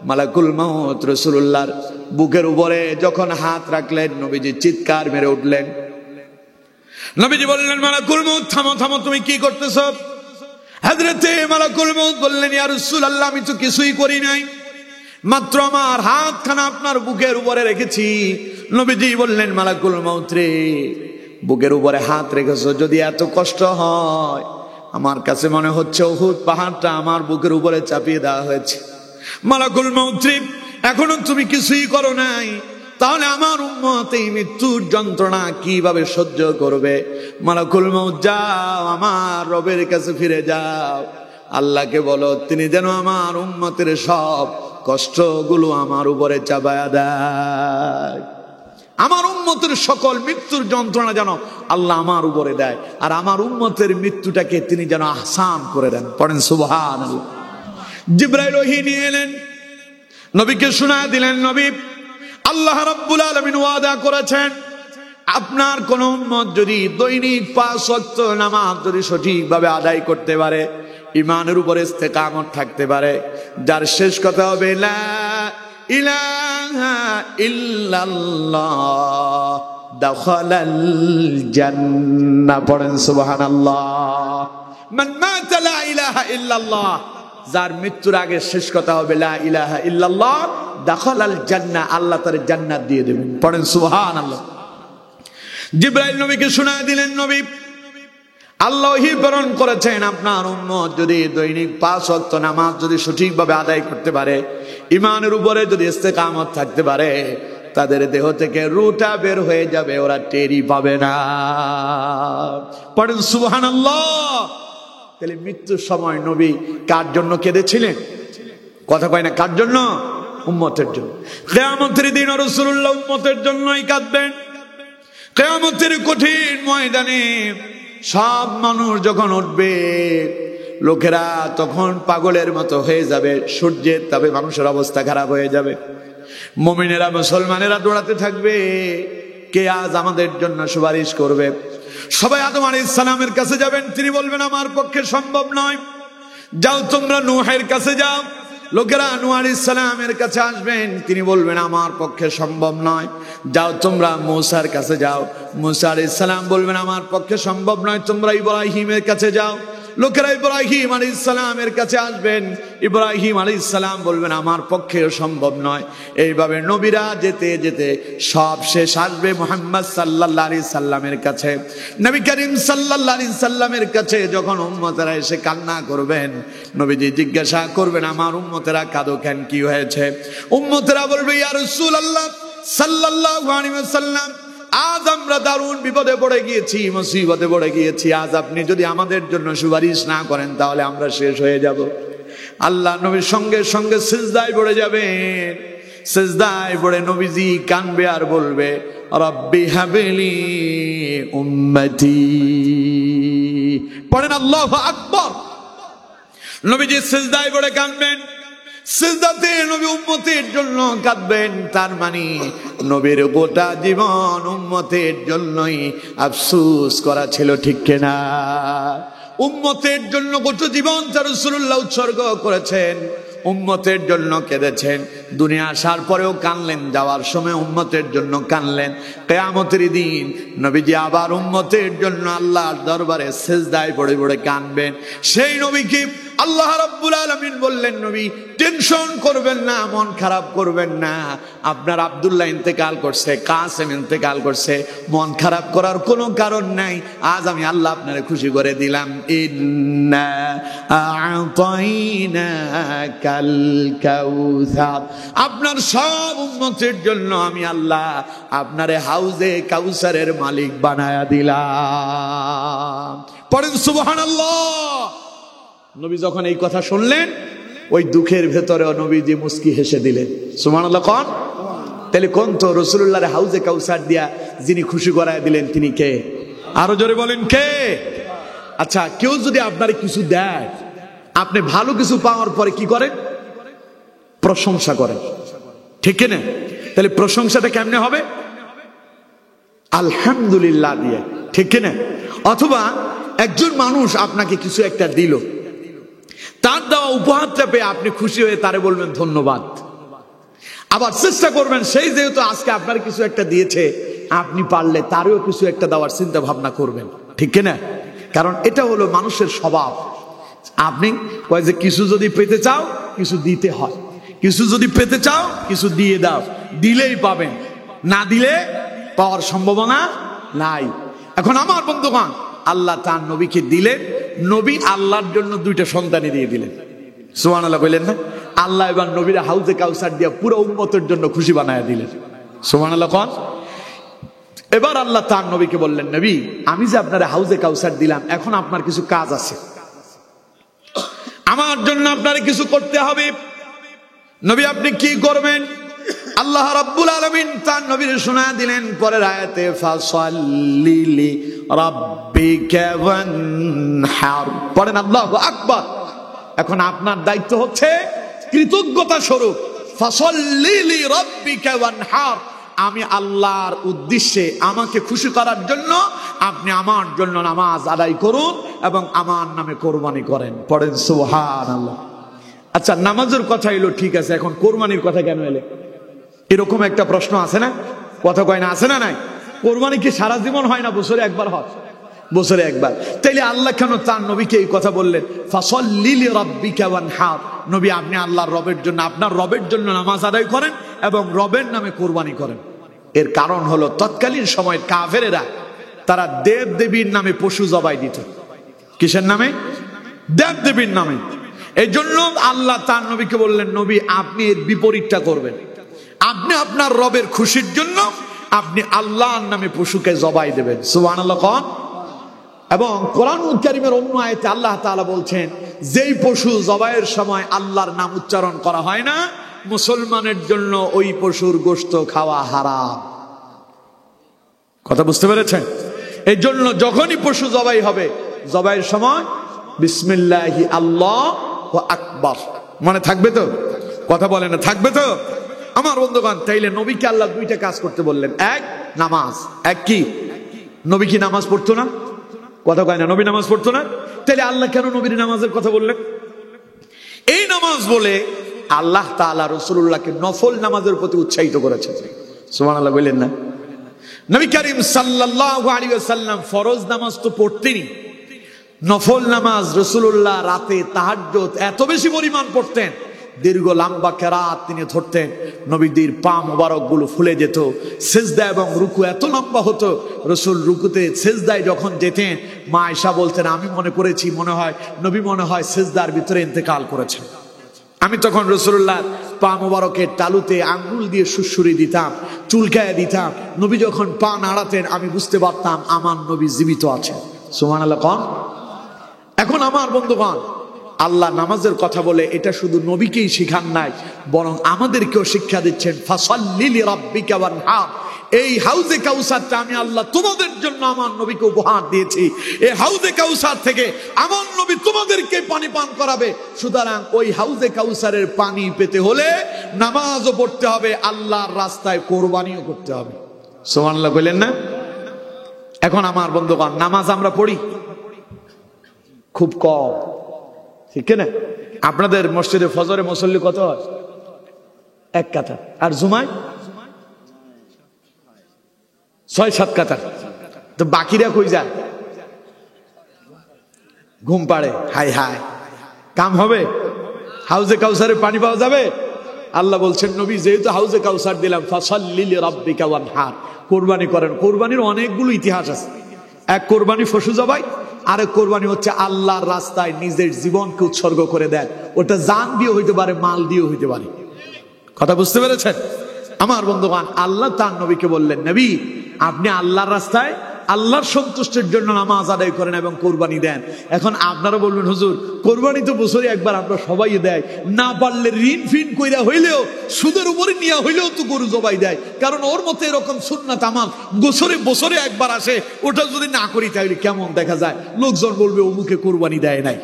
মালাকুল মউত রাসূলুল্লাহর বুকের উপরে যখন হাত রাখলেন, নবীজি চিৎকার মেরে উঠলেন। নবীজি বললেন, মালাকুল মউত, থামো থামো, তুমি কি করতেছ? হযরতে মালাকুল মউত বললেন, ইয়া রাসূলুল্লাহ, আমি তো কিছুই করি নাই, মাত্র আমার হাতখানা আপনার বুকের উপরে রেখেছি। নবীজি বললেন, মালাকুল মউত রে, বুকের উপরে হাত রেখেছো, যদি এত কষ্ট হয়, আমার কাছে মনে হচ্ছে উহুদ পাহাড়টা আমার বুকের উপরে চাপিয়ে দেওয়া হয়েছে। মালাকুল মউত রে, এখনো তুমি কিছুই করো নাই, তাহলে আমার উম্মত এই মৃত্যুর যন্ত্রণা কিভাবে সহ্য করবে? মালাকুল মউত, যাও, আমার রবের কাছে ফিরে যাও, আল্লাহকে বলো তিনি যেন আমার উম্মতের সব কষ্টগুলো আমার উপরে চাপায়া দেয়, আমার উম্মতের সকল মৃত্যুর যন্ত্রণা যেন আল্লাহ আমার উপরে দেয়, আর আমার উম্মতের মৃত্যুটাকে তিনি যেন আহসান করে দেন। পড়েন সুবহানাল্লাহ। জিবরাইল ওহী নিয়ে এলেন, নবীকে শোনায় দিলেন, নবী, আল্লাহ রাব্বুল আলামিন ওয়াদা করেছেন, আপনার কোন উম্মত যদি দৈনিক 5 ওয়াক্ত নামাজ যদি সঠিকভাবে আদায় করতে পারে, ইমানের উপরে ইস্তেকামত থাকতে পারে, যার শেষ কথা হবে লা ইলাহা ইল্লাল্লাহ দাখালাল জান্নাহ। পড়েন সুবহানাল্লাহ। মান মাতা লা ইলাহা ইল্লাল্লাহ, যার মৃত্যুর আগে শেষ কথা হবে লা ইলাহা ইল্লাল্লাহ দাখালাল জান্নাহ, আল্লাহ তার জান্নাত দিয়ে দেবেন। পড়েন সুবহানাল্লাহ। জিবরাইল নবীকে শোনায় দিলেন, নবী, আল্লাহ ওহী প্রেরণ করেছেন, আপনার উম্মত যদি দৈনিক 5 ওয়াক্ত নামাজ যদি সঠিকভাবে আদায় করতে পারে, ইমানের উপরে যদি ইস্তেকামত থাকতে পারে, তাদের দেহ থেকে রূহটা বের হয়ে যাবে, ওরা টেরই পাবে না। পড়েন সুবহানাল্লাহ। তাহলে মৃত্যুর সময় নবী কার জন্য কেঁদেছিলেন? কথা কয় না, কার জন্য? উম্মতের জন্য। কিয়ামতের দিন রাসূলুল্লাহ উম্মতের জন্যই কাঁদবেন। কিয়ামতের কঠিন ময়দানে সব মানুষ যখন উঠবে, লোকেরা তখন পাগলের মতো হয়ে যাবে, সূর্যের তাপে মানুষের অবস্থা খারাপ হয়ে যাবে। মুমিনেরা মুসলমানেরা দৌড়াতে থাকবে, কে আজ আমাদের জন্য সুপারিশ করবে। সবাই আদম আলাইহিস সালামের কাছে যাবেন, তিনি বলবেন আমার পক্ষে সম্ভব নয়, যাও তোমরা নূহের কাছে যাও। লোকেরা নূহ আলাইহিস সালামের কাছে আসবেন, তিনি বলবেন আমার পক্ষে সম্ভব নয়, যাও তোমরা মূসার কাছে যাও। মূসা আলাইহিস সালাম বলবেন আমার পক্ষে সম্ভব নয়, তোমরা ইব্রাহিমের কাছে যাও। লোকেরা ইব্রাহিম আলাইহিস সালামের কাছে আসবেন, ইব্রাহিম আলাইহিস সালাম বলবেন আমার পক্ষে সম্ভব নয়। এইভাবে নবীরা যেতে যেতে সব শেষ আসবে মুহাম্মদ সাল্লাল্লাহু আলাইহি সাল্লামের কাছে। নবী করিম সাল্লাল্লাহু আলাইহি সাল্লামের কাছে যখন উম্মতেরা এসে কান্না করবেন, নবীজি জিজ্ঞাসা করবেন আমার উম্মতেরা কাঁদো কেন, কি হয়েছে? উম্মতেরা বলবে ইয়া রাসূলুল্লাহ সাল্লাল্লাহু আলাইহি ওয়াসাল্লাম, আজ আমরা দারুণ বিপদে পড়ে গিয়েছি, মুসিবতে পড়ে গিয়েছি, আজ আপনি যদি আমাদের জন্য সুপারিশ না করেন তাহলে আমরা শেষ হয়ে যাব। আল্লাহ নবীর সঙ্গে সঙ্গে সিজদায় পড়ে যাবেন। সিজদায় পড়ে নবীজি কাঁদবে আর বলবে রব্বি হাবলি উম্মতি। পড়েন আল্লাহু আকবার। নবীজি সিজদায় পড়ে কাঁদবেন, সিজদাতে নবী উম্মতের জন্য কাঁদবেন। তার মানে নবীর গোটা জীবন উম্মতের জন্যই আফসোস করা ছিল, ঠিক কিনা? উম্মতের জন্য গোটা জীবন তার রাসূলুল্লাহ উৎসর্গ করেছেন, উম্মতের জন্য কেঁদেছেন। দুনিয়া আসার পরেও কানলেন, যাওয়ার সময় উম্মতের জন্য কানলেন। কিয়ামতের দিন নবীজি আবার উম্মতের জন্য আল্লাহর দরবারে সিজদায় পড়ে পড়ে কানবেন। সেই নবীকে আল্লাহ রাব্বুল আলামিন বললেন নবী টেনশন করবেন না, মন খারাপ করবেন না, আপনার আব্দুল্লাহ ইন্তেকাল করছে, কাসেম ইন্তেকাল করছে, মন খারাপ করার কোনো কারণ নাই। আজ আমি আল্লাহ আপনারে খুশি করে দিলাম। ইন্না আ'তাইনাকাল কাউসার, আপনার সব উম্মতের জন্য আমি আল্লাহ আপনারে হাউজে কাউসারের মালিক বানায়া দিলাম। পড়েন সুবহানাল্লাহ। নবী যখন এই কথা শুনলেন, ওই দুঃখের ভেতরেও নবীজি মুস্কি হেসে দিলেন। সুবহানাল্লাহ কোন? তাহলে কোন তো রাসূলুল্লাহর হাউজে কাউসার দিয়া যিনি খুশি করায় দিলেন তিনি কে? আরো জোরে বলেন কে? আচ্ছা, কেউ যদি আপনার কিছু দেয়, আপনি ভালো কিছু পাওয়ার পরে কি করেন? প্রশংসা করেন, ঠিক না? তাহলে প্রশংসাটা কেমনে হবে? আলহামদুলিল্লাহ দিয়ে, ঠিক না? অথবা একজন মানুষ আপনাকে কিছু একটা দিল, তার দেওয়া উপহারটা পেয়ে আপনি খুশি হয়ে তারে বলবেন ধন্যবাদ। আবার চেষ্টা করবেন সেই যেহেতু আজকে আপনার কিছু একটা দিয়েছে, আপনি পারলে তারও কিছু একটা দেওয়ার চিন্তা ভাবনা করবেন, ঠিক না? কারণ এটা হলো মানুষের স্বভাব। আপনি কয় যে কিছু যদি পেতে চাও কিছু দিতে হয়, কিছু যদি পেতে চাও কিছু দিয়ে দাও, দিলেই পাবেন, না দিলে পাওয়ার সম্ভাবনা নাই। এখন আমার বন্ধুগণ, আল্লাহ তার নবীকে দিলেন, নবী আল্লাহর জন্য দুইটা সন্তানই দিয়ে দিলেন। সুবহানাল্লাহ কইলেন না? আল্লাহ এবার নবীরা হাউজে কাউসার দিয়া পুরো উম্মতের জন্য খুশি বানায়া দিলেন। সুবহানাল্লাহ কোন? এবার আল্লাহ তার নবীকে বললেন নবী আমি যে আপনার হাউজে কাউসার দিলাম, এখন আপনার কিছু কাজ আছে, আমার জন্য আপনার কিছু করতে হবে। নবী আপনি কি করবেন? আল্লাহ রাব্বুল আলামিন তার নবীর শোনা দিলেন পরের আয়াতে ফাসাল্লি লিরাব্বিকা ওয়ানহার। পড়েন আল্লাহু আকবার। এখন আপনার দায়িত্ব হচ্ছে কৃতজ্ঞতা স্বরূপ ফাসাল্লি লিরাব্বিকা ওয়ানহার, আমি আল্লাহর উদ্দেশ্যে আমাকে খুশি করার জন্য আপনি আমার জন্য নামাজ আদায় করুন এবং আমার নামে কোরবানি করেন। পড়েন সুবহানাল্লাহ। আচ্ছা, নামাজের কথা এলো, ঠিক আছে, এখন কোরবানির কথা কেন এলে? এরকম একটা প্রশ্ন আছে না? কথা কয় না, আছে না নাই? কোরবানি কি সারা জীবন হয় না বছরে একবার হয়? বছরে একবার। তাইলে আল্লাহ কেন তার নবীকে এই কথা বললেন ফাসাল্লি লিরাব্বিকা ওয়ানহার? নবী আপনি আল্লাহর রবের জন্য, আপনার রবের জন্য নামাজ আদায় করেন এবং রবের নামে কোরবানি করেন। এর কারণ হলো তৎকালীন সময়ের কাফেরেরা তারা দেব দেবীর নামে পশু জবাই দিত। কিসের নামে? দেব দেবীর নামে। এই জন্য আল্লাহ তার নবীকে বললেন নবী আপনি এর বিপরীতটা করবেন, আপনি আপনার রবের খুশির জন্য আপনি আল্লাহর নামে পশুকে জবাই দেবেন। সুবহানাল্লাহ কোন? এবং কোরআনুল কারীমের অন্য আয়াতে আল্লাহ তাআলা বলছেন যেই পশু জবাইয়ের সময় আল্লাহর নাম উচ্চারণ করা হয় না মুসলমানের জন্য ওই পশুর গোশত খাওয়া হারাম। কথা বুঝতে পেরেছেন? এই জন্য যখনই পশু জবাই হবে, জবাইয়ের সময় বিসমিল্লাহি আল্লাহু আকবার মনে থাকবে তো? কথা বলে না, থাকবে তো? আমার বন্ধুগণ, তাইলে নবীকে আল্লাহ দুইটা কাজ করতে বললেন। এক, নামাজ। এক কি? নবী কি নামাজ পড়তো না? কথা কয় না, নবী নামাজ পড়তো না? তাইলে আল্লাহ কেন নবীর নামাজের কথা বললেন? এই নামাজ বলে আল্লাহ তাআলা রাসূলুল্লাহকে নফল নামাজের প্রতি উৎসাহিত করেছেন। সুবহানাল্লাহ বললেন না? নবী করিম সাল্লাল্লাহু আলাইহি ওয়াসাল্লাম ফরজ নামাজ তো পড়তেনই, নফল নামাজ রাসূলুল্লাহ রাতে তাহাজ্জুদ এত বেশি পরিমাণ পড়তেন, দীর্ঘ লম্বা কেরাত তিনি ধরতেন, নবীদের পা মোবারক গুলো ফুলে যেত, সিজদা এবং রুকু এত লম্বা হতো, রাসূল রুকুতে সিজদায় যখন যেতেন মা আয়েশা বলতেন, আমি মনে করেছি মনে হয় নবী মনে হয় সিজদার ভিতরে ইন্তেকাল করেছেন। আমি তখন রাসূলুল্লাহ পা মোবারকের তালুতে আঙ্গুল দিয়ে সুড়সুড়ি দিতাম, চুলকায় দিতাম, নবী যখন পা নাড়াতেন আমি বুঝতে পারতাম আমার নবী জীবিত আছেন। সুবহানাল্লাহ কোন? এখন আমার বন্ধুগণ, আল্লাহ নামাজের কথা বলে এটা শুধু নবীকেই শিখান নাই, বরং আমাদেরকেও শিক্ষা দিচ্ছেন, ফাসাল্লি লিরাব্বিকা ওয়ানহার। এই হাউজে কাউসারটা আমি আল্লাহ তোমাদের জন্য আমার নবীকে উপহার দিয়েছি। এই হাউজে কাউসার থেকে আমার নবী তোমাদেরকে পানি পান করাবে। সুতরাং ওই হাউজে কাউসারের পানি পেতে হলে নামাজও পড়তে হবে, আল্লাহর রাস্তায় কোরবানিও করতে হবে। সুবহানাল্লাহ বললেন না? এখন আমার বন্ধুগণ, নামাজ আমরা পড়ি খুব কম, ঠিক না? আপনাদের মসজিদে ফজরে মুসল্লি কত হয়? এক কাতার। আর জুমায় ৬-৭ কাতার। তো বাকিরা কই যায়? ঘুম পাড়ে। হাই হাই, কাম হবে? হাউজে কাউসারে পানি পাওয়া যাবে? আল্লাহ বলছেন, নবী যেহেতু হাউজে কাউসার দিলাম, ফাসাল্লি লিরাব্বিকা ওয়ানহার, কোরবানি করেন। কোরবানির অনেকগুলো ইতিহাস আছে। এক, কোরবানি পশু জবাই, আরেক কোরবানি হচ্ছে আল্লাহর রাস্তায় নিজের জীবনকে উৎসর্গ করে দেন। ওটা জান দিয়ে হইতে পারে, মাল দিয়ে হইতে পারে। কথা বুঝতে পেরেছেন? আমার বন্ধুগণ, আল্লাহ তার নবীকে বললেন, নবী আপনি আল্লাহর রাস্তায় আল্লাহর সন্তুষ্টির জন্য নামাজ আদায় করেন এবং কোরবানি দেন। এখন আপনারা বলবেন, হুজুর কোরবানি তো বছরে একবার আমরা সবাই দেয়, না পারলে ঋণ ফিন কইরা হইলেও সুদের উপরে নিয়ে হইলেও তো গরু জবাই দেয়, কারণ ওর মতে এরকম সুন্নাত আমাল বছরে বছরে একবার আসে, ওটা যদি না করি তাহলে কেমন দেখা যায়, লোকজন বলবে অমুকে কোরবানি দেয় নাই।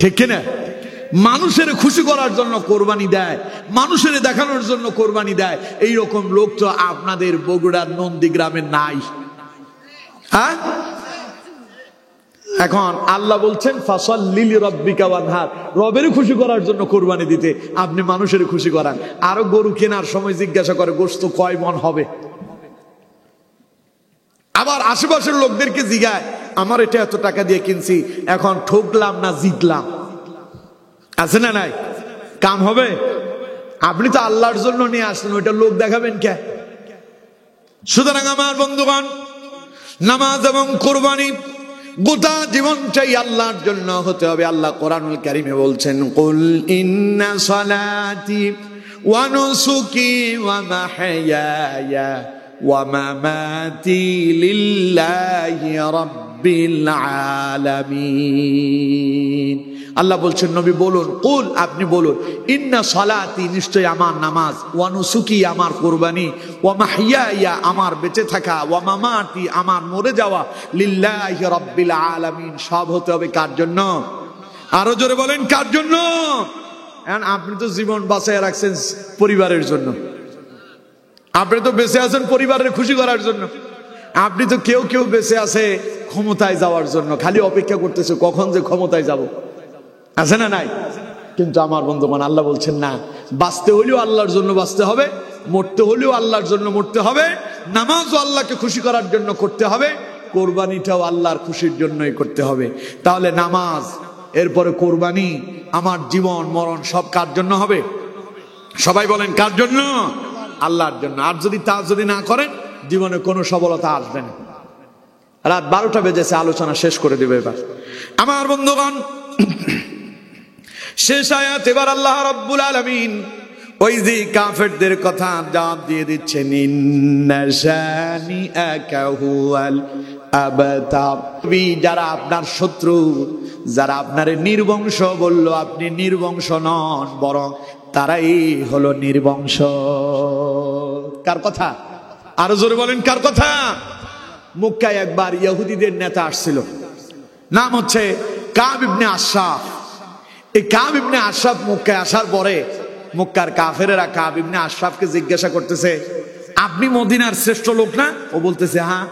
ঠিক কিনা? মানুষের খুশি করার জন্য কোরবানি দেয়, মানুষের দেখানোর জন্য কোরবানি দেয়, এইরকম লোক তো আপনাদের বগুড়ার নন্দীগ্রামে নাই। হ্যাঁ, এখন আল্লাহ বলছেন ফাসাল্লি লিরাব্বিকা ওয়ানহার, রবের খুশি করার জন্য কোরবানি দিতে, আপনি মানুষের খুশি করান। আরো গরু কেনার সময় জিজ্ঞাসা করে গোশত কয় মন হবে, আবার আশেপাশের লোকদেরকে জিজ্ঞায় আমার এটা এত টাকা দিয়ে কিনছি, এখন ঠকলাম না জিতলাম, আছে না নাই? কাম হবে? আপনি তো আল্লাহর জন্য নিয়ে আসলেন, ওইটা লোক দেখাবেন কে? সুতরাং আমার বন্ধুগণ, নামাজ এবং কোরবানি গোটা জীবনটাই আল্লাহর জন্য হতে হবে। আল্লাহ কোরআনুল কারীমে বলছেন, কুল ইন্না সালাতি ওয়া নুসুকি ওয়া মাহইয়ায়া ওয়া মামাতি লিল্লাহি রাব্বিল আলামিন। আল্লাহ বলছেন, নবী বলুন, কুল আপনি বলুন, ইন্না সালাতি নিশ্চয় আমার নামাজ, ওয়া নুসুকি আমার কুরবানি, ওয়া মাহইয়ায়া আমার বেঁচে থাকা, ওয়া মামাতি আমার মরে যাওয়া, লিল্লাহি রাব্বিল আলামিন সব হতে হবে কার জন্য? আরো জোরে বলেন, কার জন্য? এখন আপনি তো জীবন বাঁচায় রাখছেন পরিবারের জন্য, আপনি তো বেঁচে আছেন পরিবারের খুশি করার জন্য, আপনি তো কেউ কেউ বেঁচে আছে ক্ষমতায় যাওয়ার জন্য, খালি অপেক্ষা করতেছে কখন যে ক্ষমতায় যাব, আছে না নাই? কিন্তু আমার বন্ধুগণ, আল্লাহ বলছেন না, বাঁচতে হলেও আল্লাহর জন্য বাঁচতে হবে, মরতে হলেও আল্লাহর জন্য মরতে হবে, নামাজও আল্লাহকে খুশি করার জন্য করতে হবে, কোরবানিটাও আল্লাহর খুশির জন্যই করতে হবে। তাহলে নামাজ, এরপরে কোরবানি, আমার জীবন মরণ সব কার জন্য হবে? সবাই বলেন, কার জন্য? আল্লাহর জন্য। আর যদি তা যদি না করেন, জীবনে কোনো সফলতা আসবে না। রাত 12টা বেজেছে, আলোচনা শেষ করে দেবে এবার। আমার বন্ধুগণ, শেষ আয়াত এবার আল্লাহ রাব্বুল আলামিন ওই যে কাফেরদের কথা জবাব দিয়ে দিচ্ছেন, ইন্না শানিআকা হুয়াল আবতার। যারা আপনার শত্রু, যারা আপনারে নির্বংশ বলল, আপনি নির্বংশ নন, বরং তারাই হলো নির্বংশ। কার কথা? আরো জোরে বলেন, কার কথা? মক্কায় একবার ইহুদিদের নেতা আসছিল, নাম হচ্ছে কাব ইবনে আশরাফ। এই কাব ইবনে আশরাফ মক্কায় আসার পরে মক্কার কাফেরেরা কাব ইবনে আশরাফকে জিজ্ঞাসা করতেছে, আপনি মদিনার শ্রেষ্ঠ লোক না? ও বলতেছে হ্যাঁ।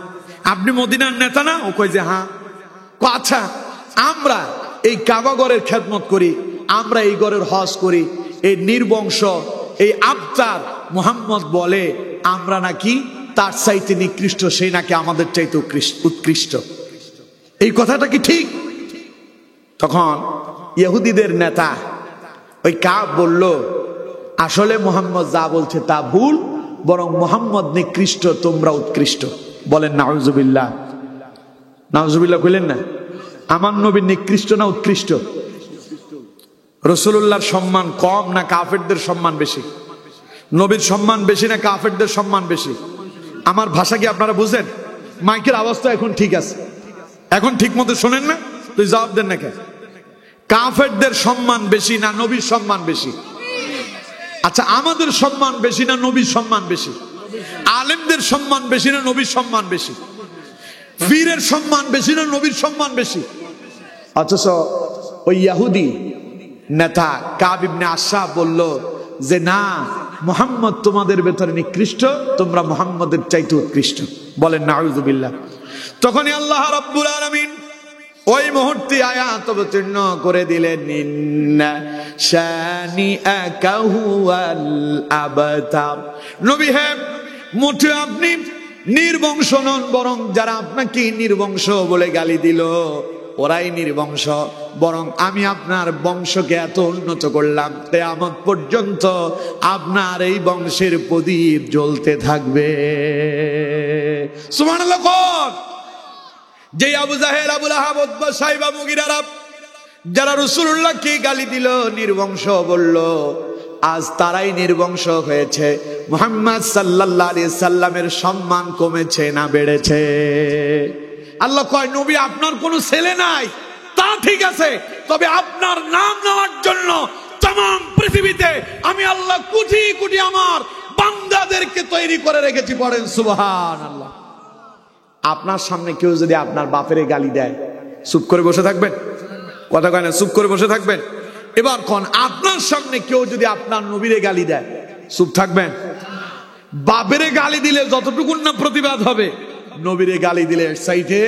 আপনি মদিনার নেতা না? ও কয় যে হ্যাঁ। আচ্ছা, আমরা এই কাবা ঘরের খেদমত করি, আমরা এই ঘরের হজ করি, এই নির্বংশ এই আবতার মুহাম্মদ বলে আমরা নাকি তার চাইতে নিকৃষ্ট, সেই নাকি আমাদের চাইতে উৎকৃষ্ট। এই কথাটা কি ঠিক? তখন ইহুদিদের নেতা ওই কাব বলল, আসলে মুহাম্মদ যা বলছে তা ভুল, বরং মুহাম্মদ নিকৃষ্ট, তোমরা উৎকৃষ্ট। বলেন নাউজুবিল্লাহ। নাউজুবিল্লাহ কইলেন না? আমার নবী নিকৃষ্ট না উৎকৃষ্ট? রাসূলুল্লাহর সম্মান কম না কাফেরদের সম্মান বেশি? নবীর সম্মান বেশি না কাফেরদের সম্মান বেশি? আমার ভাষা কি আপনারা বুঝেন? মাইকের আওয়াজ তো এখন ঠিক আছে, এখন ঠিক মতো শোনেন না? তুই জবাব দেন না কেন? কাফেরদের সম্মান বেশি না নবীর সম্মান বেশি? আচ্ছা, আমাদের সম্মান বেশি না নবীর সম্মান বেশি? আলেমদের সম্মান বেশি না নবীর সম্মান বেশি? পীরের সম্মান বেশি না নবীর সম্মান বেশি? অথচ ওই ইহুদি নেতা কাব ইবনে আশরাফ বলল যে না, মুহাম্মদ তোমাদের ভেতরে নিকৃষ্ট, তোমরা মুহাম্মদের চাইতে উৎকৃষ্ট। বলেন নাউযুবিল্লাহ। তখনই আল্লাহ রাব্বুল আলামিন ওই মুহূর্তে আয়াত অবতীর্ণ করে দিলেন, ইন্না শানিআকা হুয়াল আবতার। নবী হে, মোটে আপনি নির্বংশ নন, বরং যারা আপনাকে নির্বংশ বলে গালি দিল ওরাই নির্বংশ। বরং আমি আপনার বংশকে এত উন্নত করলাম, কিয়ামত পর্যন্ত আপনার এই বংশের প্রদীপ জ্বলতে থাকবে। সুবহানাল্লাহ। যে আবু জাহেল, আবু লাহাব, উতবা, সাইবা, মুগীরা যারা রাসূলুল্লাহকে গালি দিল, নির্বংশ বলল, আজ তারাই নির্বংশ হয়েছে। মুহাম্মদ সাল্লাল্লাহু আলাইহি সাল্লামের সম্মান কমেছে না বেড়েছে? আল্লাহ কয়, নবী আপনার কোনো ছেলে নাই, তা ঠিক আছে, তবে আপনার নাম নেওয়ার জন্য तमाम পৃথিবীতে আমি আল্লাহ কোটি কোটি আমার বান্দাদেরকে তৈরি করে রেখেছি। পড়েন সুবহানাল্লাহ। আপনার সামনে কেউ যদি আপনার বাপের গালি দেয়, চুপ করে বসে থাকবেন? কথা কয় না, চুপ করে বসে থাকবেন? এবার কোন আপনার সামনে কেউ যদি আপনার নবীরে গালি দেয়, চুপ থাকবেন? বাপেরে গালি দিলে যতটুকুন না প্রতিবাদ হবে, নবীরে গালি দিলে সাইটে।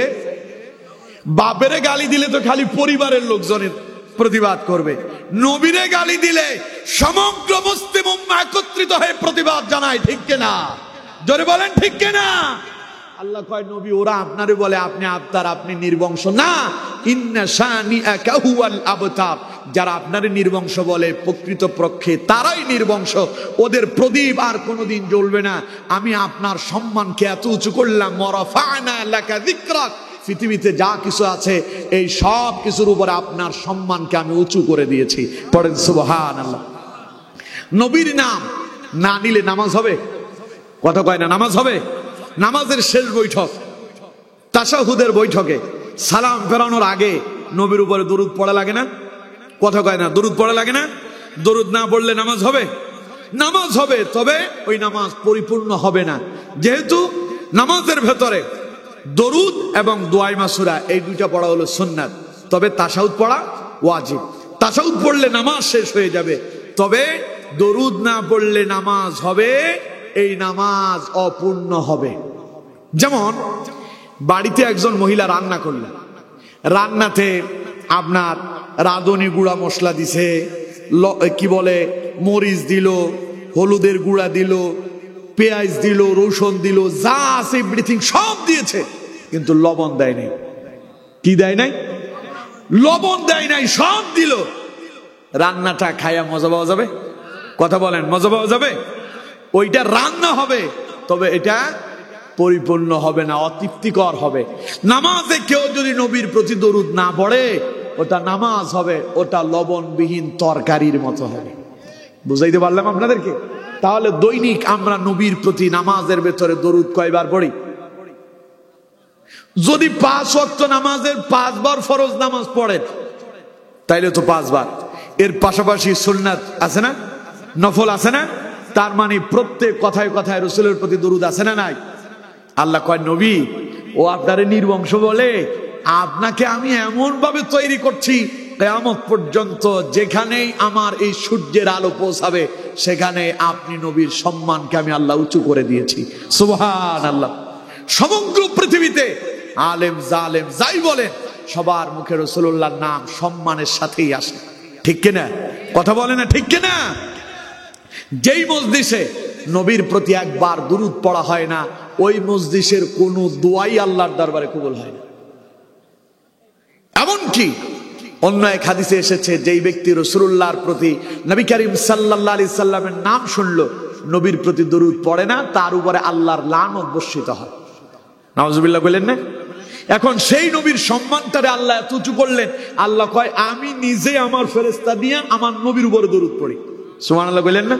বাপেরে গালি দিলে তো খালি পরিবারের লোকজনের প্রতিবাদ করবে, নবীরে গালি দিলে সমগ্র মুসলিম উম্মাহ একত্রিত হয়ে প্রতিবাদ জানায়। ঠিক কিনা? জোরে বলেন ঠিক কিনা? আল্লাহ কয়, নবী ওরা আপনারে বলে আপনি আবতার, আপনি নির্বংশ না। ইন্না শানিআকা হুয়াল আবতার। যারা আপনারে নির্বংশ বলে প্রকৃত পক্ষে তারাই নির্বংশ, ওদের প্রদীপ আর কোনোদিন জ্বলবে না। আমি আপনার সম্মানকে এত উঁচু করলাম, ওয়ারাফা'না লাকা যিকরাক। পৃথিবীতে যা কিছু আছে এই সব কিছুর উপরে আপনার সম্মানকে আমি উঁচু করে দিয়েছি। পড়েন সুবহানাল্লাহ। নবীর নাম না নিলে নামাজ হবে? কথা কয় না, নামাজ হবে? নামাজের শেষ বৈঠক, তাশাহুদের বৈঠকে সালাম ফেরানোর আগে নবীর উপরে দরুদ পড়া লাগে না? কথা কয় না, দরুদ পড়া লাগে না? দরুদ না পড়লে নামাজ হবে? নামাজ হবে, তবে ওই নামাজ পরিপূর্ণ হবে না। যেহেতু নামাজের ভেতরে দরুদ এবং দোয়ায়ে মাসুরা এই দুইটা পড়া হলো সুন্নাত, তবে তাশাহুদ পড়া ওয়াজিব। তাশাহুদ পড়লে নামাজ শেষ হয়ে যাবে, তবে দরুদ না পড়লে নামাজ হবে, এই নামাজ অপূর্ণ হবে। যেমন বাড়িতে একজন মহিলা রান্না করলেন, রান্নাতে আপনার রাঁধুনি গুঁড়া মশলা দিছে, কি বলে মরিচ দিল, হলুদের গুঁড়া দিল, পেঁয়াজ দিল, রসুন দিল, যা আছে এভরিথিং সব দিয়েছে, কিন্তু লবণ দেয় নাই। কি দেয় নাই? লবণ দেয় নাই, সব দিল। রান্নাটা খাইয়া মজা পাওয়া যাবে? কথা বলেন, মজা পাওয়া যাবে? ওইটা রান্না হবে, তবে এটা পরিপূর্ণ হবে না, অতৃপ্তিকর হবে। নামাজে কেউ যদি নবীর প্রতি দরুদ না পড়ে, ওটা নামাজ হবে, ওটা লবণবিহীন তরকারির মতো হবে। বুঝাইতে পারলাম আপনাদেরকে? তাহলে দৈনিক আমরা নবীর প্রতি নামাজের ভেতরে দরুদ কয়বার পড়ি? যদি 5 ওয়াক্ত নামাজের 5 বার ফরজ নামাজ পড়েন, তাইলে তো 5 বার। এর পাশাপাশি সুন্নাত আছে না? নফল আছে না? তার মানে প্রত্যেক কথায় কথায় রাসূলের প্রতি দরুদ আছে না নাই? আল্লাহ কয় নবী ও আপনারে নির্বংশ বলে, আপনাকে আমি এমন ভাবে তৈরি করছি কিয়ামত পর্যন্ত যেখানেই আমার এই সূর্যের আলো পৌঁছাবে সেখানে আপনি নবীর সম্মানকে আমি আল্লাহ উঁচু করে দিয়েছি। সুবহানাল্লাহ। সমগ্র পৃথিবীতে আলেম জালেম যাই বলেন সবার মুখে রাসূলুল্লাহর নাম সম্মানের সাথেই আসে, ঠিক কিনা? কথা বলে না ঠিক কিনা? যেই মজলিসে নবীর প্রতি একবার দুরূদ পড়া হয় না ওই মজলিসের কোনো দোয়াই আল্লাহর দরবারে কবুল হয় না। এমনকি অন্য এক হাদিসে এসেছে যেই ব্যক্তি রাসূলুল্লাহর প্রতি নবী করিম সাল্লাল্লাহু আলাইহি সাল্লামের নাম শুনলো নবীর প্রতি দরুদ পড়ে না তার উপরে আল্লাহর লানত বর্ষিত হয়। নাউজুবিল্লাহ বলেন না? এখন সেই নবীর সম্মানটারে আল্লাহ এত উঁচু করলেন, আল্লাহ কয় আমি নিজে আমার ফেরেশতা দিয়ে আমার নবীর উপরে দরুদ পড়ি। সুবহানাল্লাহ বলেন না?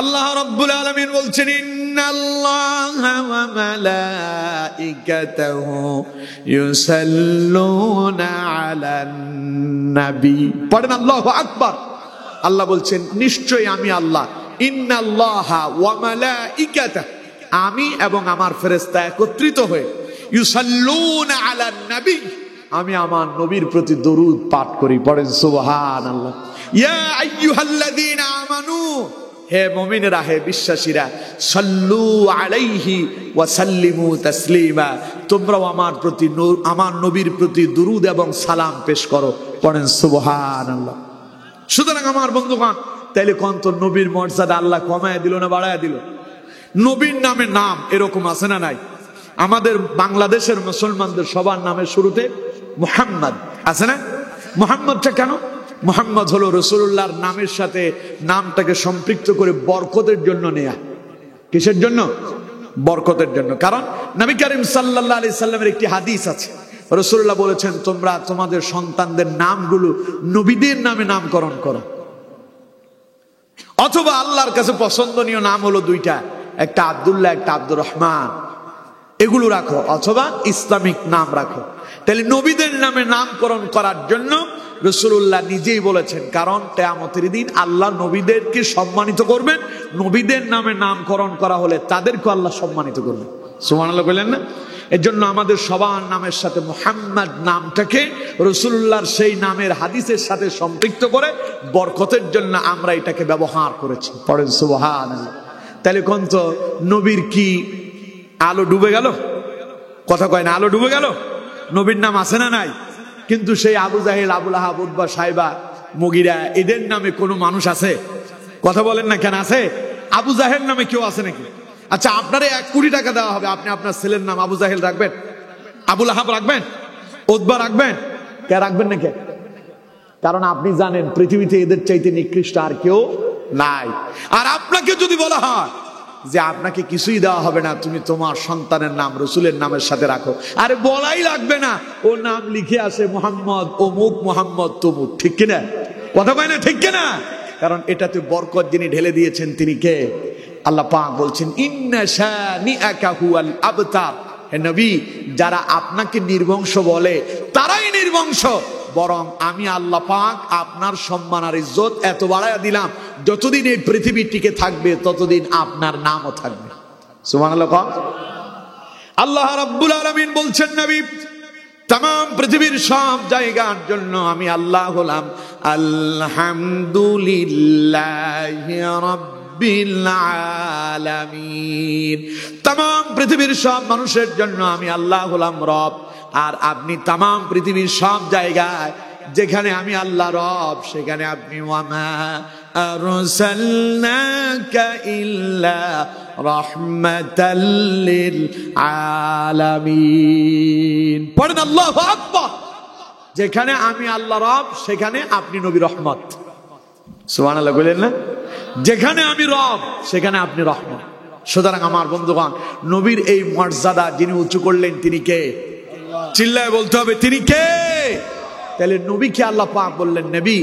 আল্লাহ রাব্বুল আলামিন বলছেন ইন্নাল্লাহা ওয়া মালাইকাতাহু ইউসাল্লুনা আলান নবী। পড়েন আল্লাহু আকবার। আল্লাহ বলছেন নিশ্চয়ই আমি আল্লাহ, ইন্নাল্লাহা ওয়া মালাইকাতাহু, আমি এবং আমার ফেরেশতা একত্রিত হয়ে ইউসাল্লুনা আলান নবী, আমি আমার নবীর প্রতি দরুদ পাঠ করি। পড়েন সুবহানাল্লাহ। ইয়া আইয়ুহাল্লাযীনা আমানু, হে মুমিনেরা, হে বিশ্বাসীরা, সাল্লু আলাইহি ওয়া সাল্লিমু তাসলিমা, তোমরাও আমার প্রতি আমার নবীর প্রতি দুরূদ এবং সালাম পেশ করো। পড়েন সুবহানাল্লাহ। সুতরাং আমার বন্ধুগণ, তাইলে কোন তো নবীর মর্যাদা আল্লাহ কমায় দিল না বাড়ায় দিল? নবীর নামে নাম এরকম আছে না নাই? আমাদের বাংলাদেশের মুসলমানদের সবার নামের শুরুতে মুহাম্মদ আছে না? মুহাম্মদটা কেন? মুহাম্মদ হলো রাসূলুল্লাহর নামের সাথে নামটাকে সম্পৃক্ত করে বরকতের জন্য নেয়া। কিসের জন্য? বরকতের জন্য। কারণ নবী করিম সাল্লাল্লাহু আলাইহি সাল্লামের একটি হাদিস আছে, রাসূলুল্লাহ বলেছেন তোমরা তোমাদের সন্তানদের নামগুলো নবীদের নামে নামকরণ করো, অথবা আল্লাহর কাছে পছন্দনীয় নাম হলো দুইটা, একটা আব্দুল্লাহ একটা আব্দুর রহমান, এগুলো রাখো, অথবা ইসলামিক নাম রাখো। তাহলে নবীদের নামে নামকরণ করার জন্য রাসূলুল্লাহ নিজেই বলেছেন, কারণ কিয়ামতের দিন আল্লাহ নবীদেরকে সম্মানিত করবেন, নবীদের নামে নামকরণ করা হলে তাদেরকে আল্লাহ সম্মানিত করবেন। সুবহানাল্লাহ বলেন না? এর জন্য আমাদের সবার নামের সাথে মুহাম্মদ নামটাকে রাসূলুল্লাহর সেই নামের হাদিসের সাথে সম্পৃক্ত করে বরকতের জন্য আমরা এটাকে ব্যবহার করেছি। পড়েন সুবহানাল্লাহ। তাহলে কোন তো নবীর কি আলো ডুবে গেল? কথা কয় না, আলো ডুবে গেল? নবীর নাম আছে না নাই? কিন্তু সেই আবু জাহেল, আবু লাহাব, উতবা, সাইবা, মুগিরা, এদের নামে কোনো মানুষ আছে? কথা বলেন না কেন আছে? আবু জাহেল নামে কেউ আছে নাকি? আচ্ছা, আপনারে 1 কোটি টাকা দেওয়া হবে, আপনি আপনার ছেলের নাম আবু জাহেল রাখবেন? আবু লাহাব রাখবেন? উতবা রাখবেন? কে রাখবেন না কে? কারণ আপনি জানেন পৃথিবীতে এদের চাইতে নিকৃষ্ট আর কেউ নাই। আর আপনাকে যদি বলা হয় যে আপনাকে কিছুই দেওয়া হবে না, তুমি তোমার সন্তানের নাম রাসূলের নামের সাথে রাখো, আরে বলাই লাগবে না, ও নাম লিখে আসে মোহাম্মদ অমুক, মোহাম্মদ তমুক, ঠিক কিনা? কথা কয় না ঠিক কিনা? কারণ এটাতে বরকত যিনি ঢেলে দিয়েছেন তিনি কে? আল্লাহ পাক বলছেন ইন্না শানিআকা হুয়াল আবতার। হে নবী, যারা আপনাকে নির্বংশ বলে তারাই নির্বংশ, বরং আমি আল্লাহ পাক আপনার সম্মান আর ইজ্জত এত বাড়ায়া দিলাম, যতদিন এই পৃথিবী টিকে থাকবে ততদিন আপনার নামও থাকবে। সুবহানাল্লাহ। আল্লাহ রাব্বুল আলামিন বলছেন নবী, तमाम পৃথিবীর সব জায়গার জন্য আমি আল্লাহ হলাম আলহামদুলিল্লাহি রাব্বিল আলামিন। तमाम পৃথিবীর সব মানুষের জন্য আমি আল্লাহ হলাম রব। আর আপনি तमाम পৃথিবীর সব জায়গায় যেখানে আমি আল্লাহ রব, সেখানে আপনি ওয়ামা আরসালনাকা ইল্লা রাহমাতাল লিল আলামিন। পড়েন আল্লাহু আকবার। যেখানে আমি আল্লাহ রব সেখানে আপনি নবী রহমত। সুবহানাল্লাহ বলেন না? যেখানে আমি রব সেখানে আপনি রহমত। সুতরাং আমার বন্ধুগণ, নবীর এই মর্যাদা যিনি উঁচু করলেন তিনি কে? চিল্লায় বলতে হবে তিনি কে? তাহলে নবীকে আল্লাহ পাক বললেন, নবী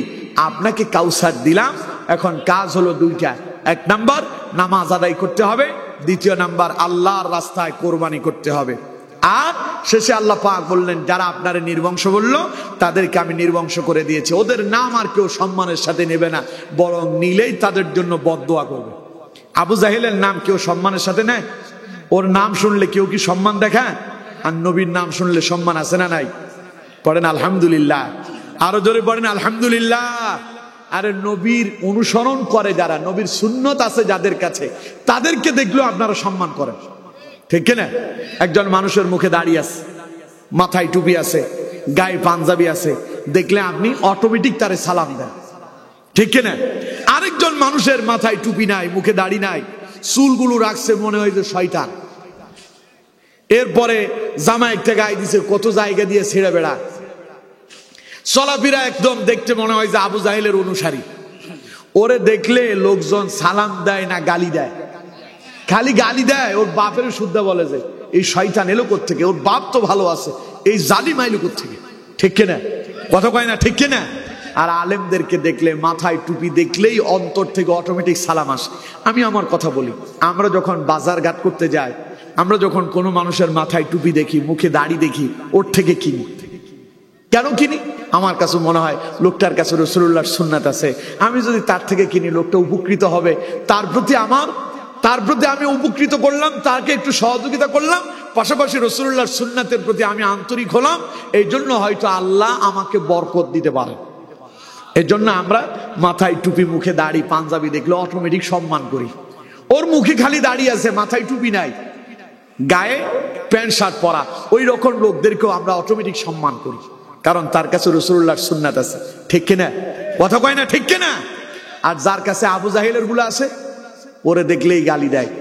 আপনাকে কাউসার দিলাম, এখন কাজ হলো দুইটা। 1 নাম্বার নামাজ আদায় করতে হবে, 2 নাম্বার আল্লাহর রাস্তায় কোরবানি করতে হবে। আর শেষে আল্লাহ পাক বললেন, যারা আপনারে নির্বংশ বলল তাদেরকে আমি নির্বংশ করে দিয়েছি। ওদের নাম আর কেউ সম্মানের সাথে নেবে না, বরং নিলেই তাদের জন্য বদদোয়া করবে। আবু জাহেলের নাম কেউ সম্মানের সাথে নেয়? ওর নাম শুনলে কেউ কি সম্মান দেখায়? আর নবীর নাম শুনলে সম্মান আছে না নাই? পড়েন আলহামদুলিল্লাহ, আরো জোরে পড়েন আলহামদুলিল্লাহ। আরে নবীর অনুসরণ করে যারা, নবীর সুন্নত আছে যাদের কাছে, তাদেরকে দেখলেও আপনারা সম্মান করেন, ঠিক কিনা? একজন মানুষের মুখে দাড়ি আছে, মাথায় টুপি আছে, গায়ে পাঞ্জাবি আছে, দেখলে আপনি অটোমেটিক তারে সালাম দেন, ঠিক কিনা? আরেকজন মানুষের মাথায় টুপি নাই, মুখে দাড়ি নাই, চুলগুলো রাখছে মনে হয় যে শয়তান। এরপরে জামা একটা গায়ে দিছে, কত জায়গা দিয়ে ছেড়ে বেড়া, চলাফেরা একদম দেখতে মনে হয় যে আবু জাহেলের অনুসারী। ওরে দেখলে লোকজন সালাম দেয় না গালি দেয়? খালি গালি দেয়। ওর বাপের শুদ্ধা বলে যে এই শয়তান এলো কোত্থেকে, ওর বাপ তো ভালো আছে, এই জালিম আইলো কোত্থেকে, ঠিক কিনা? কথা কয় না, ঠিক কিনা? আর আলেমদেরকে দেখলে, মাথায় টুপি দেখলেই অন্তর থেকে অটোমেটিক সালাম আসে। আমি আমার কথা বলি, আমরা যখন বাজার ঘাট করতে যাই, আমরা যখন কোনো মানুষের মাথায় টুপি দেখি, মুখে দাড়ি দেখি, ওর থেকে কিনি। কেন কিনি? আমার কাছে মনে হয় লোকটার কাছে রাসূলুল্লাহর সুন্নাত আছে, আমি যদি তার থেকে কিনি লোকটা উপকৃত হবে, তার প্রতি আমি উপকৃত করলাম, তাকে একটু সহযোগিতা করলাম, পাশাপাশি রাসূলুল্লাহর সুন্নাতের প্রতি আমি আন্তরিক হলাম, এই জন্য হয়তো আল্লাহ আমাকে বরকত দিতে পারে। এই জন্য আমরা মাথায় টুপি, মুখে দাড়ি, পাঞ্জাবি দেখলে অটোমেটিক সম্মান করি। ওর মুখে খালি দাড়ি আছে, মাথায় টুপি নাই, গায়ে প্যান্ট শার্ট পরা, ওই রকম লোকদেরকেও আমরা অটোমেটিক সম্মান করি, কারণ তার কাছে রাসূলুল্লাহর সুন্নাত আছে, ঠিক কিনা? কথা কয় না, ঠিক কিনা? আর যার কাছে আবু জাহেলের গুলো আছে, ওরে দেখলেই গালি দেয়।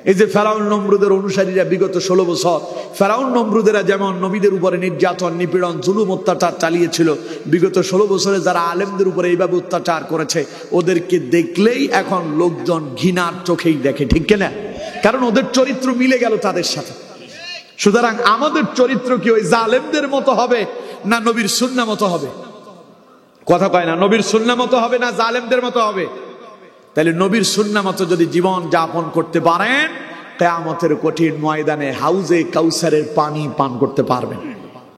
এই যে ফেরাউন নমরুদের অনুসারীরা বিগত 16 বছর, ফেরাউন নমরুদেরা যেমন নবীদের উপরে নির্যাতন, নিপীড়ন, জুলুম, অত্যাচার চালিয়েছিল, বিগত 16 বছরে যারা আলেমদের উপরে এইভাবে অত্যাচার করেছে, ওদেরকে দেখলেই এখন লোকজন ঘৃণার চোখেই দেখে, ঠিক কিনা? কারণ ওদের চরিত্র মিলে গেল তাদের সাথে। সুতরাং আমাদের চরিত্র কি ওই জালেমদের মতো হবে না নবীর সুন্নাহ মতো হবে? কথা কয় না, নবীর সুন্নাহ মতো হবে না জালেমদের মতো হবে? তাহলে নবীর সুন্নাহ মতো যদি জীবন যাপন করতে পারেন, কিয়ামতের কঠিন ময়দানে হাউজে কাউসারের পানি পান করতে পারবেন।